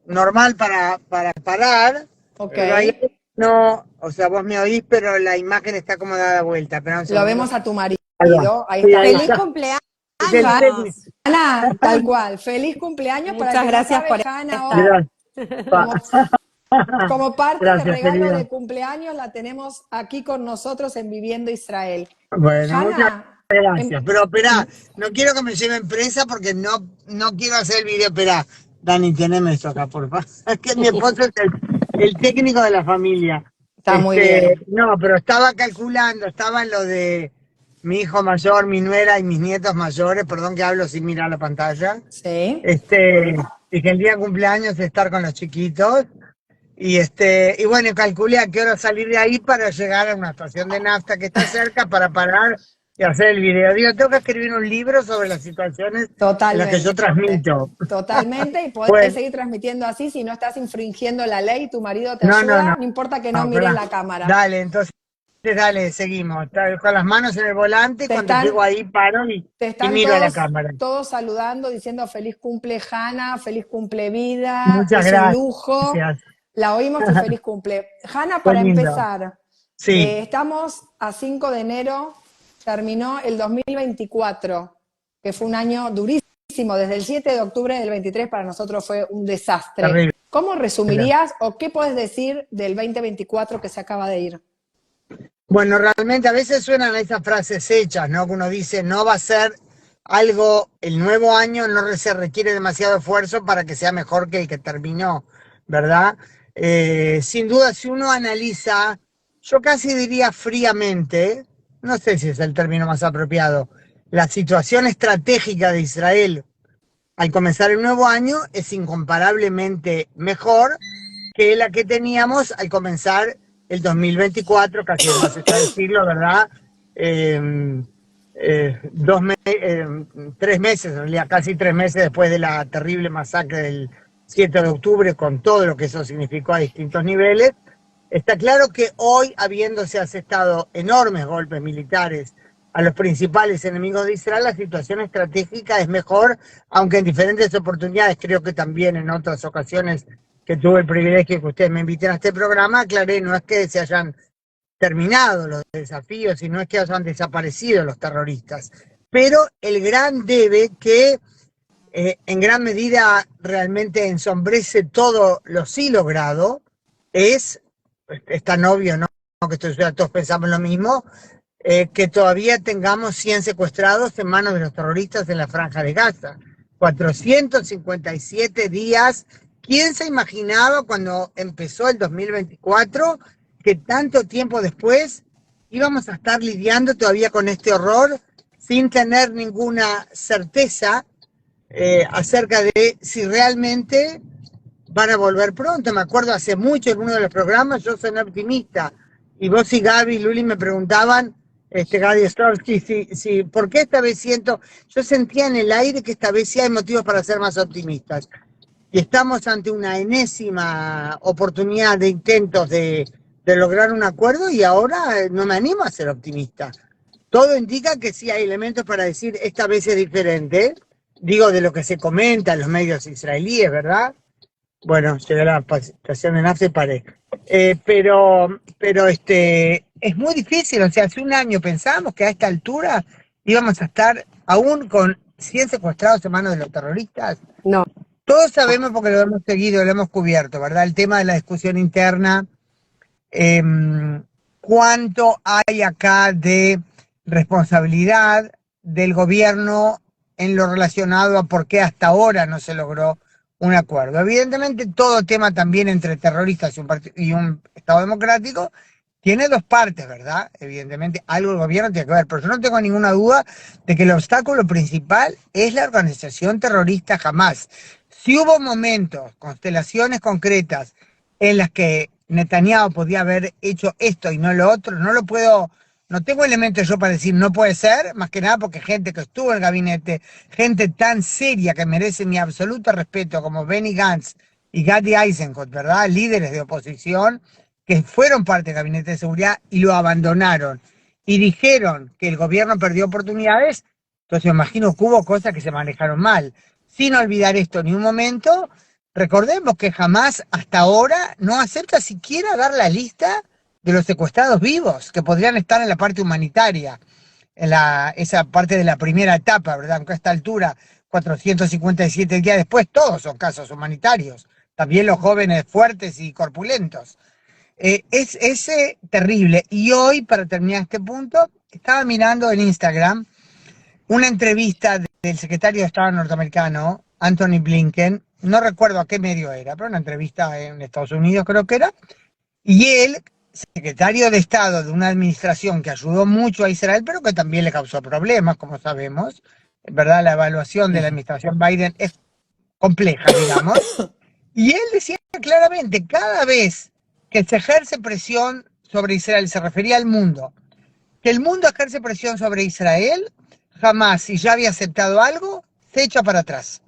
normal para parar, Ok. pero ahí no, o sea, vos me oís, pero la imagen está como dada vuelta. Esperá un Lo segundo. vemos a tu marido. Ahí Sí, está. ahí ¡Feliz está. cumpleaños! Es el técnico. Hanna, tal cual. Feliz cumpleaños. Muchas para el que gracias no por sabe, Hanna, estar. Gracias. como parte Gracias, del regalo querida. de cumpleaños, la tenemos aquí con nosotros en Viviendo Israel. Bueno, muchas Hanna, gracias. Pero esperá, no quiero que me lleven presa porque no quiero hacer el video. Esperá, Dani, teneme esto acá, por favor. Es que mi esposo es el técnico de la familia. está muy bien. No, pero estaba calculando, estaba en lo de mi hijo mayor, mi nuera y mis nietos mayores, perdón que hablo sin mirar la pantalla. Sí. Y que el día de cumpleaños estar con los chiquitos. Y bueno, calculé a qué hora salir de ahí para llegar a una estación de nafta que está cerca para parar y hacer el video. Digo, tengo que escribir un libro sobre las situaciones en las que yo transmito. Totalmente, y podés Bueno, seguir transmitiendo así si no estás infringiendo la ley, tu marido te no, ayuda, no, no importa que no no, mires pará. la cámara. Dale, entonces, dale, seguimos. Con las manos en el volante, Te cuando están- llego ahí paro y miro a la cámara. todos saludando, diciendo feliz cumple Hanna, feliz cumple vida, Muchas es un lujo. gracias. La oímos tu feliz cumple. Hanna, Qué para lindo. empezar, Sí, estamos a 5 de enero, terminó el 2024, que fue un año durísimo. Desde el 7 de octubre del 23 para nosotros fue un desastre. terrible. ¿Cómo resumirías o qué puedes decir del 2024 que se acaba de ir? Bueno, realmente a veces suenan esas frases hechas, ¿no? Que uno dice, no va a ser algo, el nuevo año no se requiere demasiado esfuerzo para que sea mejor que el que terminó, ¿verdad? Sin duda, si uno analiza, yo casi diría fríamente, no sé si es el término más apropiado, la situación estratégica de Israel al comenzar el nuevo año es incomparablemente mejor que la que teníamos al comenzar el 2024, casi el más está del siglo, ¿verdad? 3 meses, en realidad casi 3 meses después de la terrible masacre del 7 de octubre, con todo lo que eso significó a distintos niveles. Está claro que hoy, habiéndose asestado enormes golpes militares a los principales enemigos de Israel, la situación estratégica es mejor, aunque en diferentes oportunidades, creo que también en otras ocasiones que tuve el privilegio que ustedes me inviten a este programa, aclaré, no es que se hayan terminado los desafíos y no es que hayan desaparecido los terroristas, pero el gran debe que en gran medida realmente ensombrece todo lo sí logrado es tan obvio, ¿no? Que todos pensamos lo mismo, que todavía tengamos 100 secuestrados en manos de los terroristas en la Franja de Gaza. 457 días. ¿Quién se imaginaba cuando empezó el 2024 que tanto tiempo después íbamos a estar lidiando todavía con este horror sin tener ninguna certeza acerca de si realmente van a volver pronto. Me acuerdo hace mucho en uno de los programas, yo soy optimista, y vos y Gaby y Luli me preguntaban, Gaby Stolsky, ¿por qué esta vez yo sentía en el aire que esta vez sí hay motivos para ser más optimistas? Y estamos ante una enésima oportunidad de intentos de lograr un acuerdo y ahora no me animo a ser optimista. Todo indica que sí hay elementos para decir esta vez es diferente, digo de lo que se comenta en los medios israelíes, ¿verdad? Bueno, llegué a la estación de Nafta y paré. Pero es muy difícil, o sea, hace un año pensábamos que a esta altura íbamos a estar aún con 100 secuestrados en manos de los terroristas. No. Todos sabemos porque lo hemos seguido, lo hemos cubierto, ¿verdad? El tema de la discusión interna, cuánto hay acá de responsabilidad del gobierno en lo relacionado a por qué hasta ahora no se logró un acuerdo. Evidentemente, todo tema también entre terroristas y un Estado democrático tiene dos partes, ¿verdad? Evidentemente, algo el gobierno tiene que ver, pero yo no tengo ninguna duda de que el obstáculo principal es la organización terrorista Hamás. Si hubo momentos, constelaciones concretas en las que Netanyahu podía haber hecho esto y no lo otro, no tengo elementos yo para decir no puede ser, más que nada porque gente que estuvo en el gabinete, gente tan seria que merece mi absoluto respeto como Benny Gantz y Gadi Eisenkot, ¿verdad? Líderes de oposición que fueron parte del gabinete de seguridad y lo abandonaron y dijeron que el gobierno perdió oportunidades. Entonces me imagino que hubo cosas que se manejaron mal. Sin olvidar esto ni un momento, recordemos que jamás hasta ahora no acepta siquiera dar la lista de los secuestrados vivos, que podrían estar en la parte humanitaria, esa parte de la primera etapa, ¿verdad? Aunque a esta altura, 457 días después, todos son casos humanitarios, también los jóvenes fuertes y corpulentos. Es terrible. Y hoy, para terminar este punto, estaba mirando en Instagram una entrevista del secretario de Estado norteamericano, Anthony Blinken, no recuerdo a qué medio era, pero una entrevista en Estados Unidos creo que era, y él, secretario de Estado de una administración que ayudó mucho a Israel, pero que también le causó problemas, como sabemos, ¿verdad? La evaluación de la administración Biden es compleja, digamos, y él decía claramente, cada vez que se ejerce presión sobre Israel, se refería al mundo, que el mundo ejerce presión sobre Israel, jamás, si ya había aceptado algo, se echa para atrás.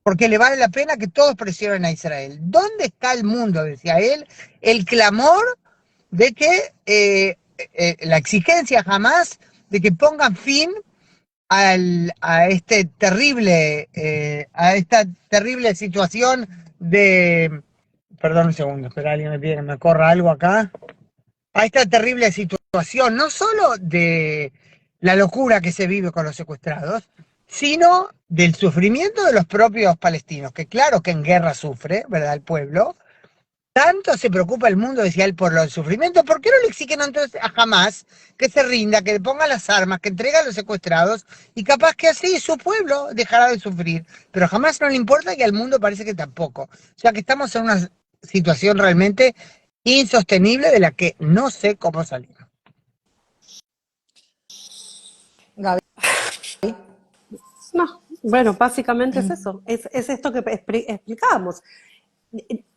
Porque le vale la pena que todos presionen a Israel. ¿Dónde está el mundo? Decía él, el clamor de que la exigencia jamás de que pongan fin a esta terrible situación de... Perdón un segundo, espera, alguien me pide que me corra algo acá. A esta terrible situación, no solo de la locura que se vive con los secuestrados, sino del sufrimiento de los propios palestinos, que claro que en guerra sufre, ¿verdad? El pueblo. Tanto se preocupa el mundo, decía él, por los sufrimientos. ¿Por qué no le exigen entonces a Hamás que se rinda, que le ponga las armas, que entregue a los secuestrados y capaz que así su pueblo dejará de sufrir? Pero a Hamás no le importa y al mundo parece que tampoco. O sea que estamos en una situación realmente insostenible de la que no sé cómo salir. Gaby. No, bueno, básicamente es eso, es esto que explicábamos.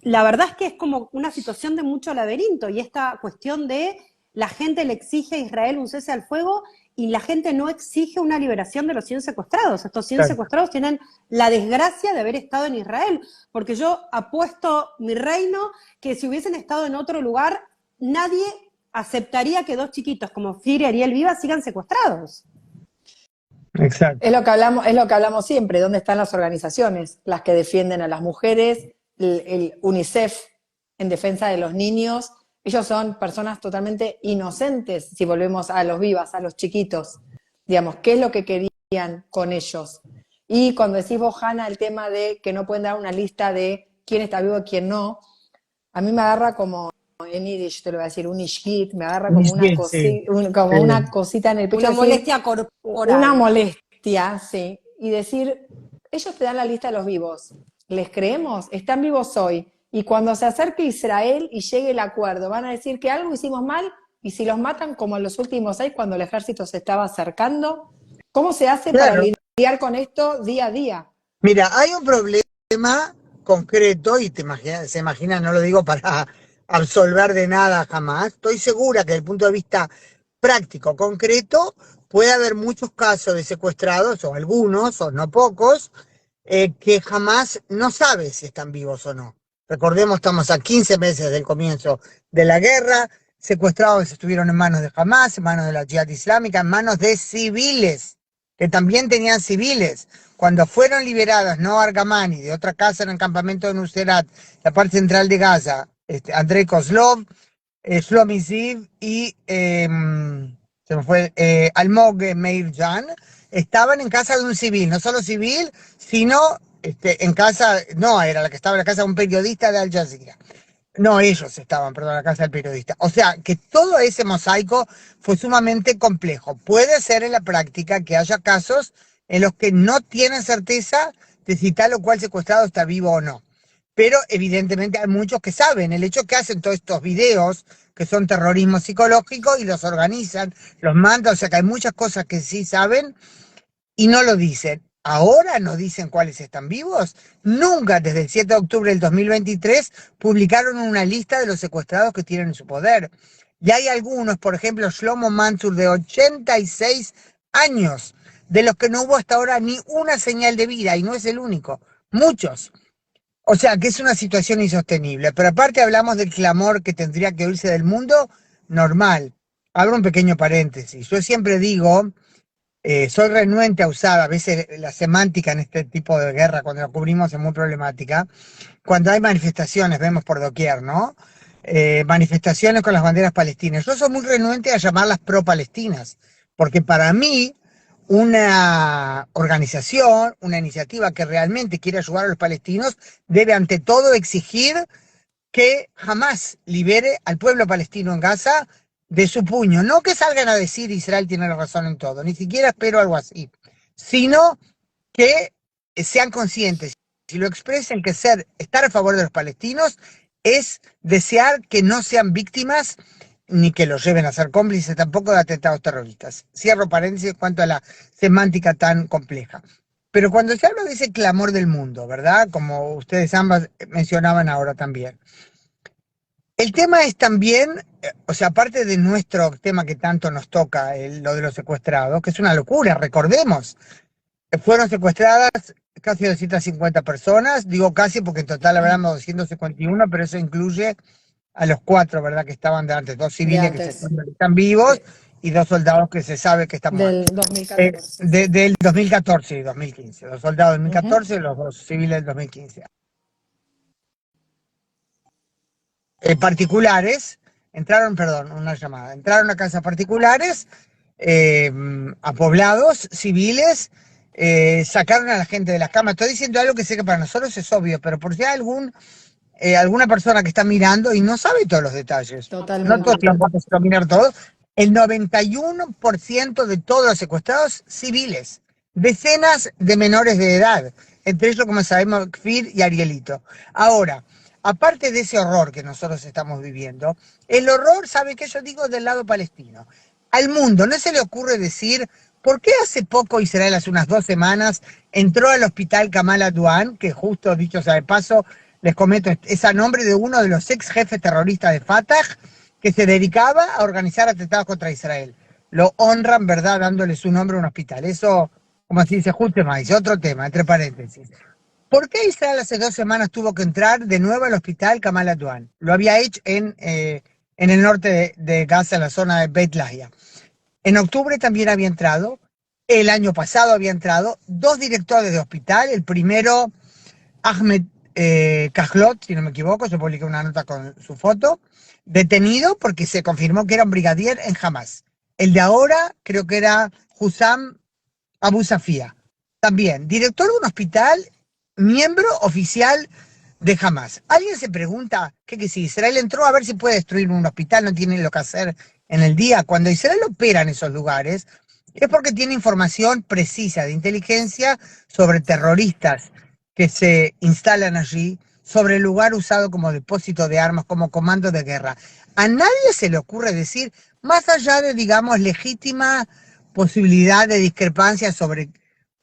La verdad es que es como una situación de mucho laberinto y esta cuestión de la gente le exige a Israel un cese al fuego y la gente no exige una liberación de los 100 secuestrados. Estos 100 secuestrados tienen la desgracia de haber estado en Israel, porque yo apuesto mi reino que si hubiesen estado en otro lugar, nadie aceptaría que dos chiquitos como Fir y Ariel Viva sigan secuestrados. Exacto. Es lo que hablamos siempre, ¿dónde están las organizaciones? Las que defienden a las mujeres, el UNICEF en defensa de los niños. Ellos son personas totalmente inocentes, si volvemos a los vivas, a los chiquitos. Digamos, ¿qué es lo que querían con ellos? Y cuando decís vos, Hanna, el tema de que no pueden dar una lista de quién está vivo y quién no, a mí me agarra como, en Yiddish te lo voy a decir, un ishkit, me agarra como una cosita en el pecho. Una molestia corporal. Una molestia, sí. Y decir, ellos te dan la lista de los vivos. ¿Les creemos? ¿Están vivos hoy? Y cuando se acerque Israel y llegue el acuerdo, van a decir que algo hicimos mal, y si los matan como en los últimos 6, cuando el ejército se estaba acercando, ¿cómo se hace para Claro. lidiar con esto día a día? Mira, hay un problema concreto, y se imagina, no lo digo para absolver de nada jamás, estoy segura que desde el punto de vista práctico, concreto, puede haber muchos casos de secuestrados, o algunos, o no pocos, que jamás no sabe si están vivos o no. Recordemos, estamos a 15 meses del comienzo de la guerra, secuestrados estuvieron en manos de Hamas, en manos de la Yihad Islámica, en manos de civiles, que también tenían civiles. Cuando fueron liberadas Noa Argamani de otra casa en el campamento de Nuseirat, la parte central de Gaza, Andrei Kozlov, Shlomi Ziv y se me fue, Almog Meirjan, estaban en casa de un civil, no solo civil, sino en casa, no, era la que estaba en la casa de un periodista de Al Jazeera. No, ellos estaban, perdón, en la casa del periodista. O sea, que todo ese mosaico fue sumamente complejo. Puede ser en la práctica que haya casos en los que no tienen certeza de si tal o cual secuestrado está vivo o no. Pero evidentemente hay muchos que saben. El hecho que hacen todos estos videos, que son terrorismo psicológico, y los organizan, los mandan, o sea que hay muchas cosas que sí saben y no lo dicen. Ahora no dicen cuáles están vivos. Nunca desde el 7 de octubre del 2023 publicaron una lista de los secuestrados que tienen en su poder. Y hay algunos, por ejemplo, Shlomo Mansur, de 86 años, de los que no hubo hasta ahora ni una señal de vida, y no es el único, muchos. O sea, que es una situación insostenible. Pero aparte hablamos del clamor que tendría que oírse del mundo normal. Abro un pequeño paréntesis. Yo siempre digo, soy renuente a usar a veces la semántica en este tipo de guerra, cuando la cubrimos es muy problemática. Cuando hay manifestaciones, vemos por doquier, ¿no? Manifestaciones con las banderas palestinas. Yo soy muy renuente a llamarlas pro-palestinas, porque para mí una organización, una iniciativa que realmente quiere ayudar a los palestinos, debe ante todo exigir que jamás libere al pueblo palestino en Gaza de su puño. No que salgan a decir Israel tiene la razón en todo, ni siquiera espero algo así, sino que sean conscientes y lo expresen, que estar a favor de los palestinos es desear que no sean víctimas ni que los lleven a ser cómplices tampoco de atentados terroristas. Cierro paréntesis en cuanto a la semántica tan compleja. Pero cuando se habla de ese clamor del mundo, ¿verdad? Como ustedes ambas mencionaban ahora también. El tema es también, o sea, aparte de nuestro tema que tanto nos toca, lo de los secuestrados, que es una locura, recordemos, fueron secuestradas casi 250 personas, digo casi porque en total hablamos de 251, pero eso incluye a los 4, ¿verdad?, que estaban de antes, 2 civiles que están vivos, sí, y 2 soldados que se sabe que están del muertos. 2014. Del 2014 y 2015, los soldados del 2014 y los 2 civiles del 2015. Particulares, entraron a casas particulares, a poblados civiles, sacaron a la gente de las camas. Estoy diciendo algo que sé que para nosotros es obvio, pero por si hay alguna persona que está mirando y no sabe todos los detalles. Totalmente. No todos los que mirar todos. El 91% de todos los secuestrados civiles, decenas de menores de edad, entre ellos, como sabemos, Kfir y Arielito. Ahora, aparte de ese horror que nosotros estamos viviendo, el horror, ¿sabe qué? Yo digo del lado palestino. Al mundo, ¿no se le ocurre decir por qué hace poco Israel, hace unas 2 semanas, entró al hospital Kamal Adwan, que justo, dicho sea de paso, les comento, es a nombre de uno de los ex jefes terroristas de Fatah, que se dedicaba a organizar atentados contra Israel? Lo honran, ¿verdad?, dándole su nombre a un hospital. Eso, como así dice, justo más, otro tema, entre paréntesis. ¿Por qué Israel hace 2 semanas tuvo que entrar de nuevo al hospital Kamal Adwan? Lo había hecho en el norte de Gaza, en la zona de Beit Lahia. En octubre también había entrado, el año pasado había entrado 2 directores de hospital, el primero, Ahmed Kahlot, si no me equivoco, se publicó una nota con su foto, detenido porque se confirmó que era un brigadier en Hamas. El de ahora creo que era Hussam Abu Safia, también director de un hospital, miembro oficial de Hamas. ¿Alguien se pregunta que si Israel entró a ver si puede destruir un hospital, no tiene lo que hacer en el día? Cuando Israel opera en esos lugares es porque tiene información precisa de inteligencia sobre terroristas que se instalan allí, sobre el lugar usado como depósito de armas, como comando de guerra. A nadie se le ocurre decir, más allá de, digamos, legítima posibilidad de discrepancia sobre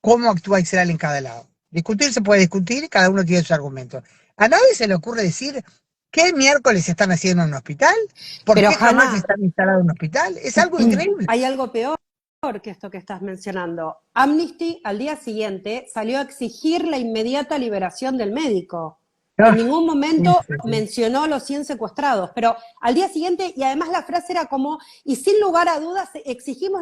cómo actúa Israel en cada lado. Discutir se puede discutir, cada uno tiene sus argumentos. A nadie se le ocurre decir, ¿qué miércoles están haciendo en un hospital? ¿Por Pero qué jamás Hanna, están instalados en un hospital? Es algo increíble. hay algo peor que esto que estás mencionando. Amnesty al día siguiente salió a exigir la inmediata liberación del médico. En ningún momento mencionó los 100 secuestrados, pero al día siguiente, y además la frase era como, y sin lugar a dudas exigimos,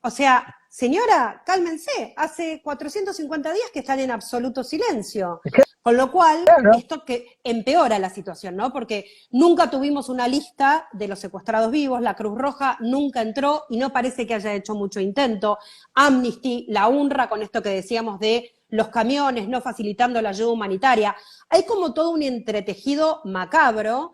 o sea, señora, cálmense, hace 450 días que están en absoluto silencio. Con lo cual, esto que empeora la situación, ¿no? Porque nunca tuvimos una lista de los secuestrados vivos, la Cruz Roja nunca entró y no parece que haya hecho mucho intento. Amnesty, la UNRWA, con esto que decíamos de los camiones no facilitando la ayuda humanitaria. Hay como todo un entretejido macabro.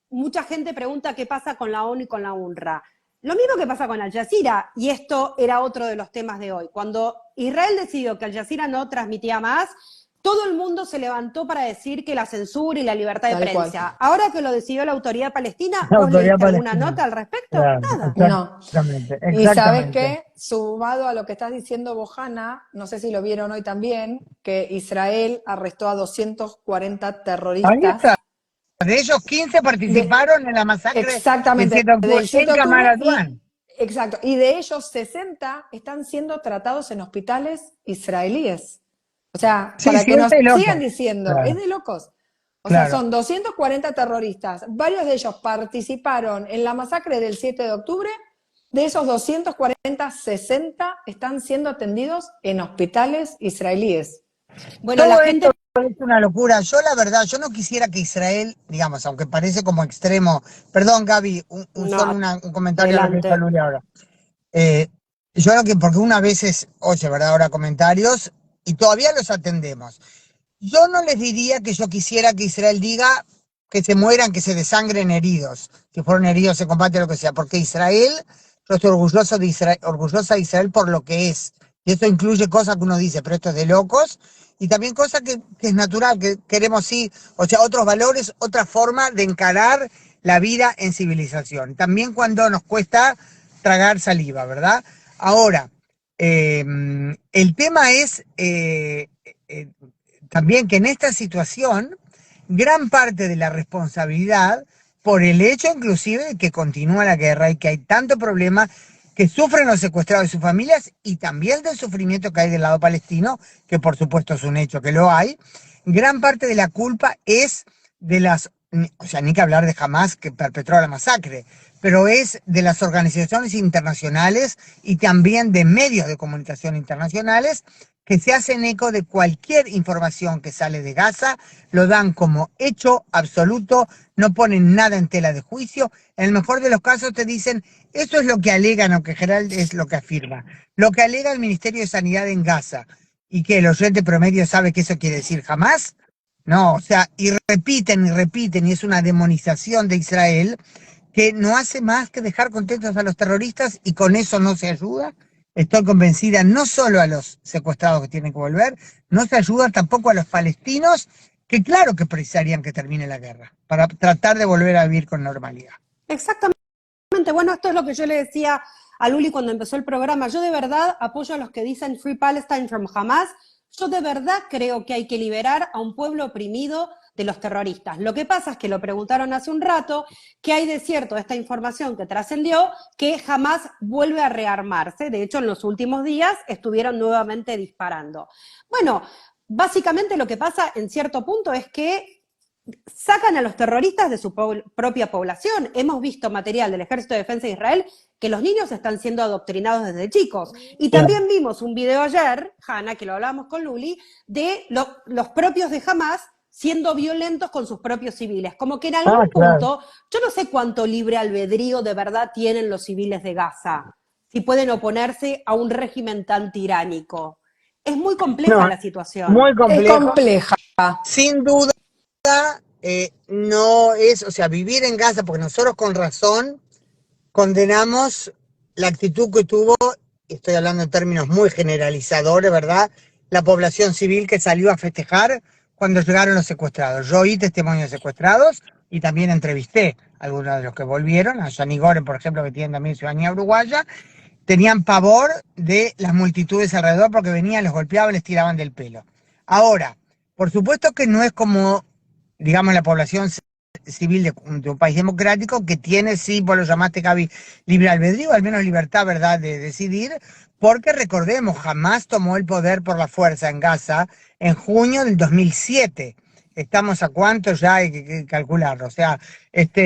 Mucha gente pregunta qué pasa con la ONU y con la UNRWA. Lo mismo que pasa con Al Jazeera, y esto era otro de los temas de hoy. Cuando Israel decidió que Al Jazeera no transmitía más, todo el mundo se levantó para decir que la censura y la libertad de prensa. Ahora que lo decidió la autoridad palestina, ¿vos leíste alguna nota al respecto? Nada. No. Exactamente. Y ¿sabes qué? Sumado a lo que estás diciendo vos, Hanna, no sé si lo vieron hoy también, que Israel arrestó a 240 terroristas. De ellos, 15 participaron en la masacre exactamente, del 7 de octubre. Exacto. Y de ellos, 60 están siendo tratados en hospitales israelíes. O sea, para que nos sigan diciendo, es de locos. O sea, son 240 terroristas. Varios de ellos participaron en la masacre del 7 de octubre. De esos 240, 60 están siendo atendidos en hospitales israelíes. Bueno, todo la gente... esto es una locura. Yo, la verdad, yo no quisiera que Israel, digamos, aunque parece como extremo... Perdón, Gaby, solo un comentario a lo que está Luli ahora. Yo creo que porque una vez oye, ¿verdad? Ahora comentarios... y todavía los atendemos. Yo no les diría que yo quisiera que Israel diga que se mueran, que se desangren heridos. Si fueron heridos se combate lo que sea, porque Israel, yo estoy orgullosa de Israel por lo que es. Y esto incluye cosas que uno dice, pero esto es de locos, y también cosas que es natural, que queremos sí, o sea, otros valores, otra forma de encarar la vida en civilización. También cuando nos cuesta tragar saliva, ¿verdad? Ahora, el tema es también que en esta situación gran parte de la responsabilidad por el hecho inclusive de que continúa la guerra y que hay tanto problema que sufren los secuestrados y sus familias y también del sufrimiento que hay del lado palestino, que por supuesto es un hecho que lo hay, gran parte de la culpa es de las, o sea, ni que hablar de Hamas que perpetró la masacre, pero es de las organizaciones internacionales y también de medios de comunicación internacionales que se hacen eco de cualquier información que sale de Gaza, lo dan como hecho absoluto, no ponen nada en tela de juicio. En el mejor de los casos te dicen, eso es lo que alegan, aunque en general es lo que afirma. Lo que alega el Ministerio de Sanidad en Gaza, y que el oyente promedio sabe que eso quiere decir jamás. No, o sea, y repiten, y es una demonización de Israel que no hace más que dejar contentos a los terroristas y con eso no se ayuda. Estoy convencida, no solo a los secuestrados que tienen que volver, no se ayuda tampoco a los palestinos, que claro que precisarían que termine la guerra, para tratar de volver a vivir con normalidad. Exactamente. Bueno, esto es lo que yo le decía a Luli cuando empezó el programa. Yo de verdad apoyo a los que dicen Free Palestine from Hamas. Yo de verdad creo que hay que liberar a un pueblo oprimido de los terroristas. Lo que pasa es que lo preguntaron hace un rato, que hay de cierto esta información que trascendió, que Hamas vuelve a rearmarse. De hecho, en los últimos días estuvieron nuevamente disparando. Bueno, básicamente lo que pasa en cierto punto es que sacan a los terroristas de su propia población. Hemos visto material del Ejército de Defensa de Israel que los niños están siendo adoctrinados desde chicos. Y también vimos un video ayer, Hanna, que lo hablábamos con Luli, de los propios de Hamas siendo violentos con sus propios civiles. Como que en algún punto, yo no sé cuánto libre albedrío de verdad tienen los civiles de Gaza, si pueden oponerse a un régimen tan tiránico. Es muy compleja la situación. Muy compleja. Es compleja. Sin duda, no es, o sea, vivir en Gaza, porque nosotros con razón condenamos la actitud que tuvo, estoy hablando en términos muy generalizadores, ¿verdad?, la población civil que salió a festejar cuando llegaron los secuestrados. Yo oí testimonios de secuestrados y también entrevisté a algunos de los que volvieron, a Johnny Goren, por ejemplo, que tiene también ciudadanía uruguaya. Tenían pavor de las multitudes alrededor porque venían, los golpeaban, les tiraban del pelo. Ahora, por supuesto que no es como, digamos, la población civil de un país democrático que tiene, sí, vos lo llamaste, Gaby, libre albedrío, al menos libertad, ¿verdad?, de decidir, porque recordemos, Hamás tomó el poder por la fuerza en Gaza en junio del 2007. Estamos a cuánto ya hay que calcularlo, o sea,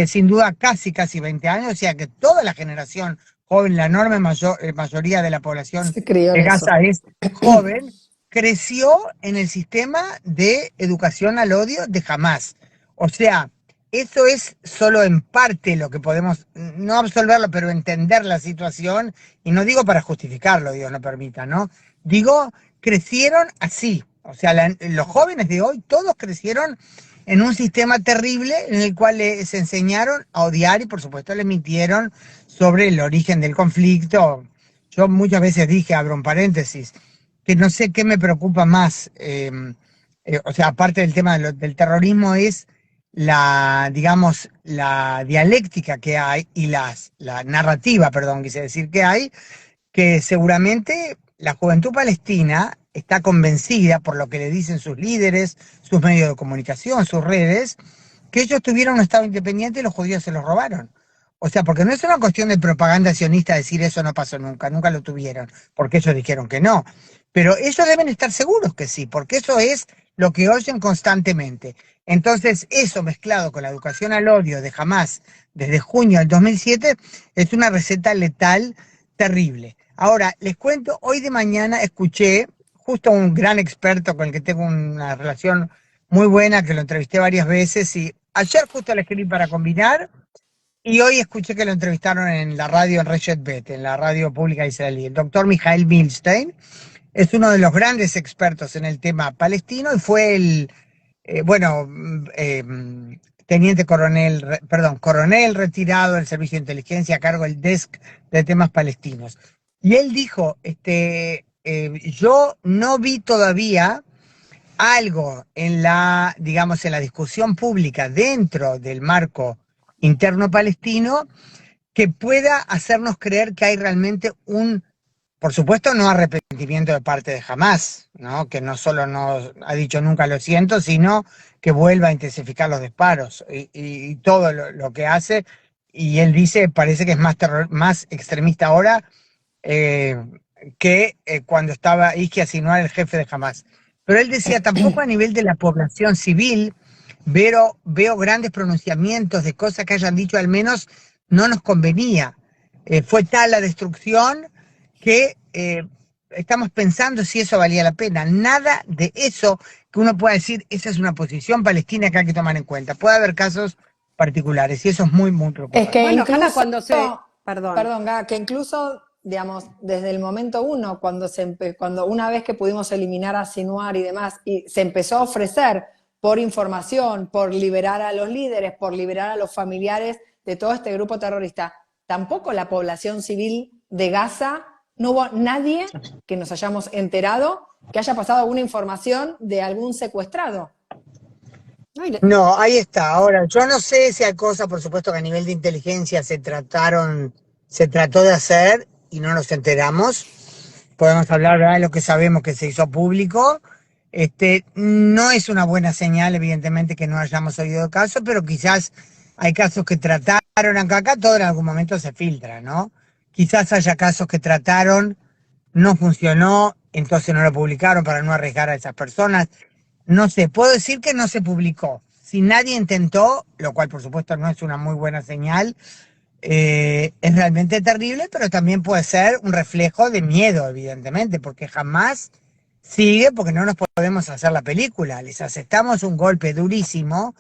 sin duda casi 20 años, o sea que toda la generación joven, la enorme mayoría de la población Se crió de en eso. Gaza es joven, creció en el sistema de educación al odio de Hamás. O sea, eso es solo en parte lo que podemos, no absolverlo, pero entender la situación, y no digo para justificarlo, Dios no permita, ¿no? Digo, crecieron así. O sea, los jóvenes de hoy, todos crecieron en un sistema terrible en el cual les enseñaron a odiar y por supuesto les mintieron sobre el origen del conflicto. Yo muchas veces dije, abro un paréntesis, que no sé qué me preocupa más, o sea, aparte del tema del terrorismo, es digamos, la dialéctica que hay y la narrativa, perdón, quise decir que hay, que seguramente la juventud palestina está convencida por lo que le dicen sus líderes, sus medios de comunicación, sus redes, que ellos tuvieron un Estado independiente y los judíos se los robaron. O sea, porque no es una cuestión de propaganda sionista decir eso no pasó nunca, nunca lo tuvieron, porque ellos dijeron que no. Pero ellos deben estar seguros que sí, porque eso es lo que oyen constantemente. Entonces, eso mezclado con la educación al odio de Hamás desde junio del 2007 es una receta letal terrible. Ahora, les cuento, hoy de mañana escuché justo a un gran experto con el que tengo una relación muy buena, que lo entrevisté varias veces, y ayer justo le escribí para combinar, y hoy escuché que lo entrevistaron en la radio en Reshet Bet, en la radio pública israelí. El doctor Mijael Milstein es uno de los grandes expertos en el tema palestino y fue teniente coronel, perdón, coronel retirado del servicio de inteligencia a cargo del desk de temas palestinos. Y él dijo, yo no vi todavía algo en digamos, en la discusión pública dentro del marco interno palestino que pueda hacernos creer que hay realmente por supuesto, no arrepentimiento de parte de Hamás, ¿no? Que no solo no ha dicho nunca lo siento, sino que vuelva a intensificar los disparos y todo lo que hace. Y él dice, parece que es más extremista ahora que cuando estaba Yihya Sinwar, el jefe de Hamás. Pero él decía, tampoco a nivel de la población civil veo grandes pronunciamientos de cosas que hayan dicho, al menos no nos convenía. Fue tal la destrucción que estamos pensando si eso valía la pena. Nada de eso que uno pueda decir, esa es una posición palestina que hay que tomar en cuenta. Puede haber casos particulares y eso es muy, muy preocupante. Es que Bueno, incluso, Hanna, Perdón. Gá, que incluso, digamos, desde el momento uno, cuando una vez que pudimos eliminar a Sinwar y demás, y se empezó a ofrecer por información, por liberar a los líderes, por liberar a los familiares de todo este grupo terrorista, tampoco la población civil de Gaza, no hubo nadie que nos hayamos enterado que haya pasado alguna información de algún secuestrado. No, ahí está. Ahora, yo no sé si hay cosas, por supuesto, que a nivel de inteligencia se trató de hacer y no nos enteramos. Podemos hablar, ¿verdad?, de lo que sabemos que se hizo público. No es una buena señal, evidentemente, que no hayamos oído casos, pero quizás hay casos que trataron acá todo en algún momento se filtra, ¿no? Quizás haya casos que trataron, no funcionó, entonces no lo publicaron para no arriesgar a esas personas. No sé, puedo decir que no se publicó. Si nadie intentó, lo cual por supuesto no es una muy buena señal, es realmente terrible, pero también puede ser un reflejo de miedo, evidentemente, porque jamás sigue, porque no nos podemos hacer la película. Les aceptamos un golpe durísimo,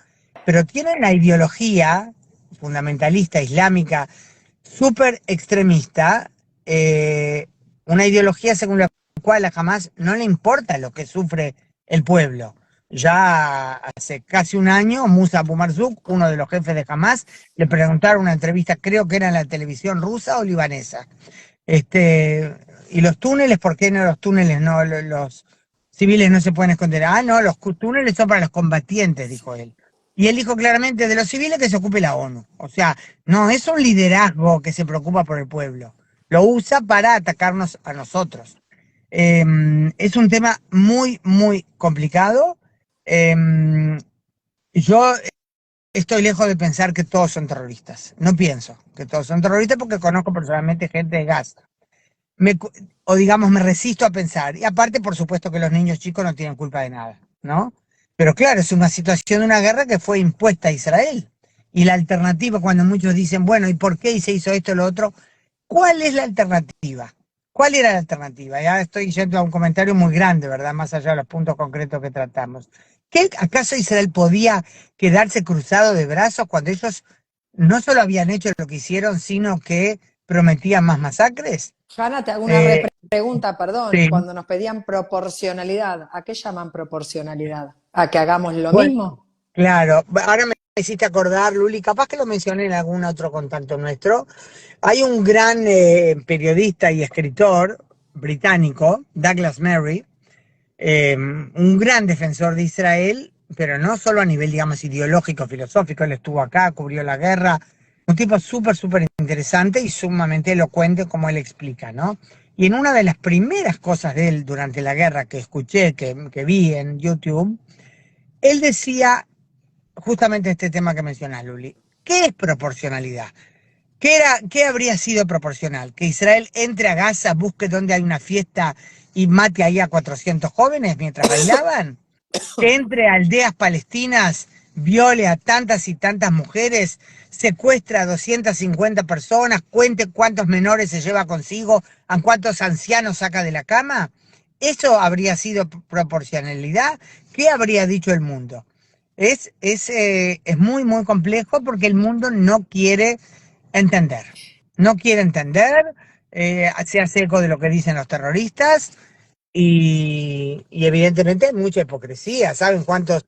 pero tienen la ideología fundamentalista islámica súper extremista, una ideología según la cual a Hamás no le importa lo que sufre el pueblo. Ya hace casi un año, Musa Abu Marzouk, uno de los jefes de Hamás, le preguntaron en una entrevista, creo que era en la televisión rusa o libanesa, y los túneles, ¿por qué no los túneles? No, civiles no se pueden esconder. Ah, no, los túneles son para los combatientes, dijo él. Y él dijo claramente, de los civiles que se ocupe la ONU. O sea, no es un liderazgo que se preocupa por el pueblo. Lo usa para atacarnos a nosotros. Es un tema muy, muy complicado. Yo estoy lejos de pensar que todos son terroristas. No pienso que todos son terroristas porque conozco personalmente gente de Gaza. O digamos, me resisto a pensar. Y aparte, por supuesto que los niños chicos no tienen culpa de nada, ¿no? Pero claro, es una situación de una guerra que fue impuesta a Israel. Y la alternativa, cuando muchos dicen, bueno, ¿y por qué se hizo esto o lo otro? ¿Cuál es la alternativa? ¿Cuál era la alternativa? Ya estoy yendo a un comentario muy grande, ¿verdad? Más allá de los puntos concretos que tratamos. ¿Acaso Israel podía quedarse cruzado de brazos cuando ellos no solo habían hecho lo que hicieron, sino que prometían más masacres? Hanna, te hago una Eh, pregunta, perdón. sí. Cuando nos pedían proporcionalidad, ¿a qué llaman proporcionalidad? ¿A que hagamos lo Bueno, mismo? claro, ahora me hiciste acordar, Luli, capaz que lo mencioné en algún otro contacto nuestro. Hay un gran periodista y escritor británico, Douglas Murray, un gran defensor de Israel, pero no solo a nivel, digamos, ideológico, filosófico. Él estuvo acá, cubrió la guerra, un tipo súper, súper interesante y sumamente elocuente como él explica, ¿no? Y en una de las primeras cosas de él durante la guerra que escuché, que vi en YouTube, él decía justamente este tema que mencionas, Luli. ¿Qué es proporcionalidad? ¿Qué habría sido proporcional? ¿Que Israel entre a Gaza, busque donde hay una fiesta y mate ahí a 400 jóvenes mientras bailaban? ¿Que entre a aldeas palestinas, viole a tantas y tantas mujeres, secuestra a 250 personas, cuente cuántos menores se lleva consigo, a cuántos ancianos saca de la cama? ¿Eso habría sido proporcionalidad? ¿Qué habría dicho el mundo? Es muy, muy complejo porque el mundo no quiere entender. No quiere entender, se hace eco de lo que dicen los terroristas y evidentemente hay mucha hipocresía. ¿Saben cuántos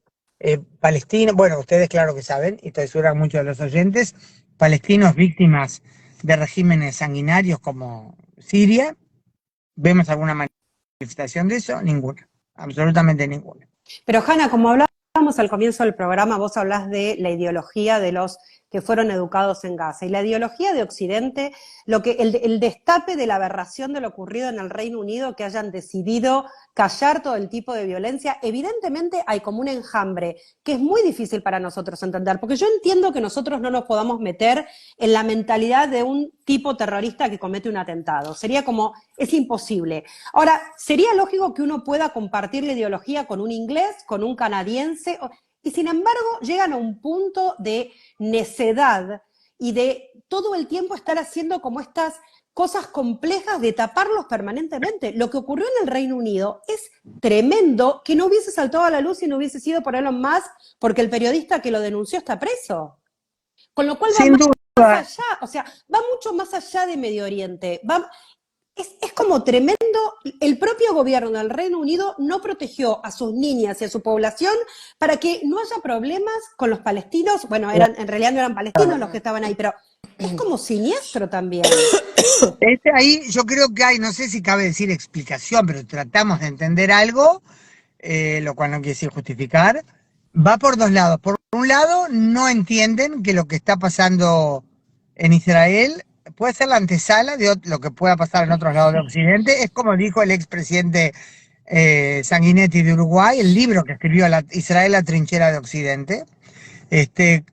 palestinos? Bueno, ustedes claro que saben, y estoy segura que muchos de los oyentes, palestinos víctimas de regímenes sanguinarios como Siria. ¿Vemos alguna manifestación de eso? Ninguna, absolutamente ninguna. Pero Hanna, como hablábamos al comienzo del programa, vos hablás de la ideología de los que fueron educados en Gaza. Y la ideología de Occidente, el destape de la aberración de lo ocurrido en el Reino Unido, que hayan decidido callar todo el tipo de violencia, evidentemente hay como un enjambre que es muy difícil para nosotros entender, porque yo entiendo que nosotros no nos podamos meter en la mentalidad de un tipo terrorista que comete un atentado. Sería como, es imposible. Ahora, sería lógico que uno pueda compartir la ideología con un inglés, con un canadiense, y sin embargo llegan a un punto de necedad y de todo el tiempo estar haciendo como estas cosas complejas de taparlos permanentemente. Lo que ocurrió en el Reino Unido es tremendo, que no hubiese saltado a la luz si no hubiese sido por Elon Musk, porque el periodista que lo denunció está preso. Con lo cual va Sin más duda. allá, o sea, va mucho más allá de Medio Oriente. Es como tremendo. El propio gobierno del Reino Unido no protegió a sus niñas y a su población para que no haya problemas con los palestinos. Bueno, en realidad no eran palestinos los que estaban ahí, pero es como siniestro también. Ahí yo creo que hay, no sé si cabe decir explicación, pero tratamos de entender algo, lo cual no quiere decir justificar. Va por dos lados. Por un lado, no entienden que lo que está pasando en Israel puede ser la antesala de lo que pueda pasar en otros lados del Occidente. Es como dijo el expresidente Sanguinetti de Uruguay, el libro que escribió Israel, la trinchera de Occidente.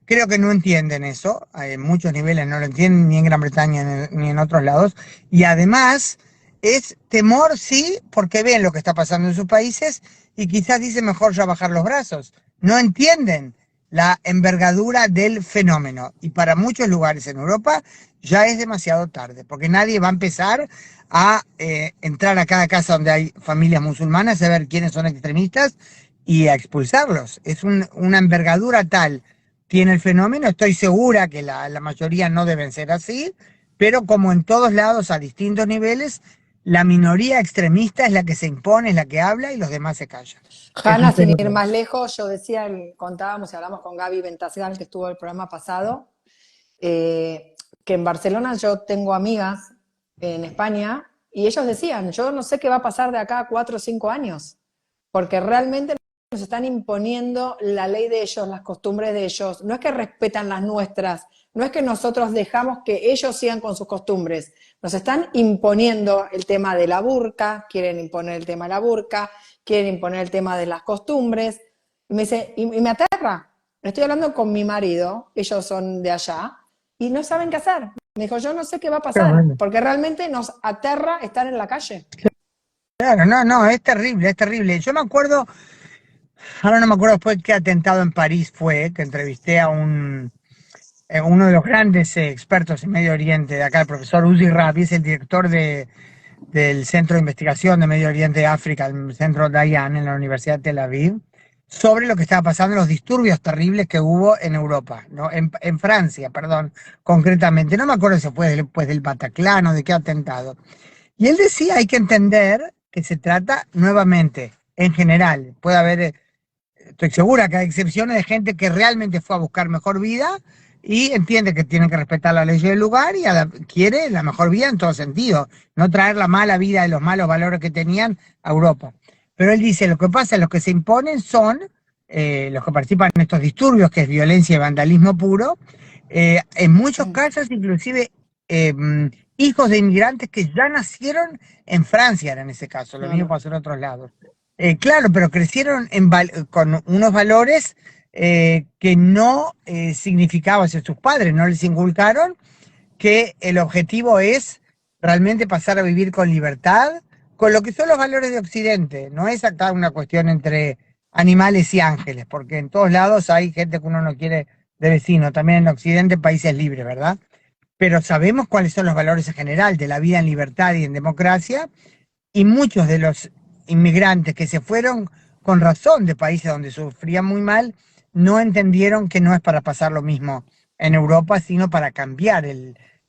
Creo que no entienden eso, en muchos niveles no lo entienden, ni en Gran Bretaña ni en otros lados, y además es temor, sí, porque ven lo que está pasando en sus países y quizás dicen mejor ya bajar los brazos. No entienden la envergadura del fenómeno y para muchos lugares en Europa ya es demasiado tarde, porque nadie va a empezar a entrar a cada casa donde hay familias musulmanas a ver quiénes son extremistas y a expulsarlos. Es una envergadura tal tiene el fenómeno, estoy segura que la mayoría no deben ser así, pero como en todos lados a distintos niveles, la minoría extremista es la que se impone, es la que habla y los demás se callan. Hanna, sin ir más lejos, yo decía, contábamos y hablamos con Gaby Ventasgal, que estuvo el programa pasado, que en Barcelona yo tengo amigas en España y ellos decían, yo no sé qué va a pasar de acá a 4 o 5 años. porque realmente nos están imponiendo la ley de ellos, las costumbres de ellos. No es que respetan las nuestras, no es que nosotros dejamos que ellos sigan con sus costumbres. Nos están imponiendo el tema de la burka, quieren imponer el tema de la burka, quieren imponer el tema de las costumbres. Y me dice, y me aterra. Estoy hablando con mi marido, ellos son de allá, y no saben qué hacer. Me dijo, yo no sé qué va a Qué pasar, bueno. porque realmente nos aterra estar en la calle. Claro, no, es terrible, es terrible. Yo me acuerdo, ahora no me acuerdo después qué atentado en París fue, que entrevisté a uno de los grandes expertos en Medio Oriente de acá, el profesor Uzi Rabi, es el director del Centro de Investigación de Medio Oriente y África, el Centro Dayan en la Universidad de Tel Aviv, sobre lo que estaba pasando, los disturbios terribles que hubo en Europa, ¿no? En Francia, perdón, concretamente. No me acuerdo si fue después del Bataclan o de qué atentado. Y él decía, hay que entender que se trata nuevamente, en general, puede haber, estoy segura que hay excepciones de gente que realmente fue a buscar mejor vida y entiende que tiene que respetar la ley del lugar y quiere la mejor vida en todo sentido, no traer la mala vida de los malos valores que tenían a Europa. Pero él dice, lo que pasa, los que se imponen son los que participan en estos disturbios, que es violencia y vandalismo puro, en muchos casos inclusive eh, hijos de inmigrantes que ya nacieron en Francia, era en ese caso, lo mismo pasó en otros lados. Claro, pero crecieron con unos valores que no significaban, o sea, sus padres no les inculcaron que el objetivo es realmente pasar a vivir con libertad, con lo que son los valores de Occidente. No es acá una cuestión entre animales y ángeles, porque en todos lados hay gente que uno no quiere de vecino, también en Occidente países libres, ¿verdad? Pero sabemos cuáles son los valores en general de la vida en libertad y en democracia, y muchos de los inmigrantes que se fueron con razón de países donde sufrían muy mal, no entendieron que no es para pasar lo mismo en Europa, sino para cambiar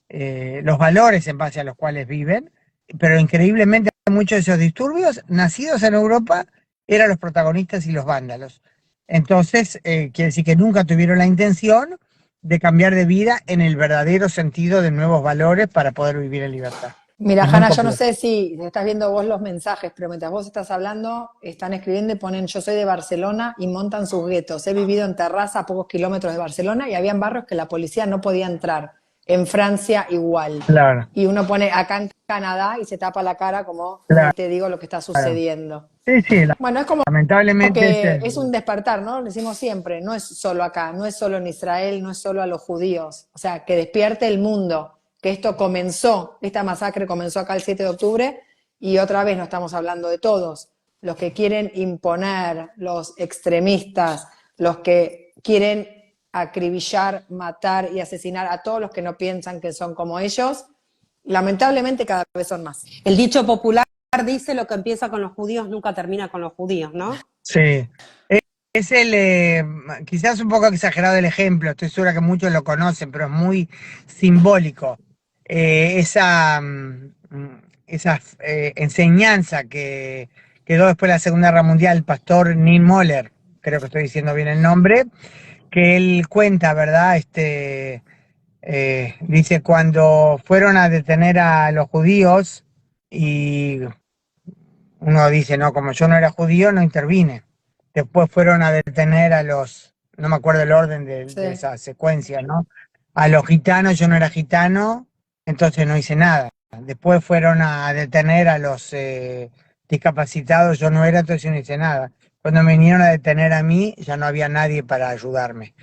los valores en base a los cuales viven. Pero increíblemente muchos de esos disturbios, nacidos en Europa, eran los protagonistas y los vándalos. Entonces, quiere decir que nunca tuvieron la intención de cambiar de vida en el verdadero sentido de nuevos valores para poder vivir en libertad. Mira, Es muy Hanna, yo no complejo. sé si estás viendo vos los mensajes, pero mientras vos estás hablando, están escribiendo y ponen, yo soy de Barcelona y montan sus guetos. He vivido en Terraza a pocos kilómetros de Barcelona y habían barrios que la policía no podía entrar. En Francia igual. Claro, Y uno pone acá en Canadá y se tapa la cara como claro. te digo lo que está sucediendo. Sí, sí, Bueno, es como lamentablemente que es un despertar, ¿no? Lo decimos siempre, no es solo acá, no es solo en Israel, no es solo a los judíos. O sea, que despierte el mundo, que esto comenzó, esta masacre comenzó acá el 7 de octubre y otra vez no estamos hablando de todos. Los que quieren imponer, los extremistas, los que quieren acribillar, matar y asesinar a todos los que no piensan que son como ellos, lamentablemente cada vez son más. El dicho popular dice lo que empieza con los judíos nunca termina con los judíos, ¿no? sí. Es quizás un poco exagerado el ejemplo, estoy segura que muchos lo conocen, pero es muy simbólico. Esa enseñanza que quedó después de la Segunda Guerra Mundial el pastor Neil Moller, creo que estoy diciendo bien el nombre, que él cuenta, ¿verdad? Dice, cuando fueron a detener a los judíos y uno dice, no, como yo no era judío, no intervine. Después fueron a detener a no me acuerdo el orden de esa secuencia, ¿no? A los gitanos, yo no era gitano, entonces no hice nada. Después fueron a detener a los discapacitados, yo no era, entonces no hice nada. Cuando me vinieron a detener a mí, ya no había nadie para ayudarme.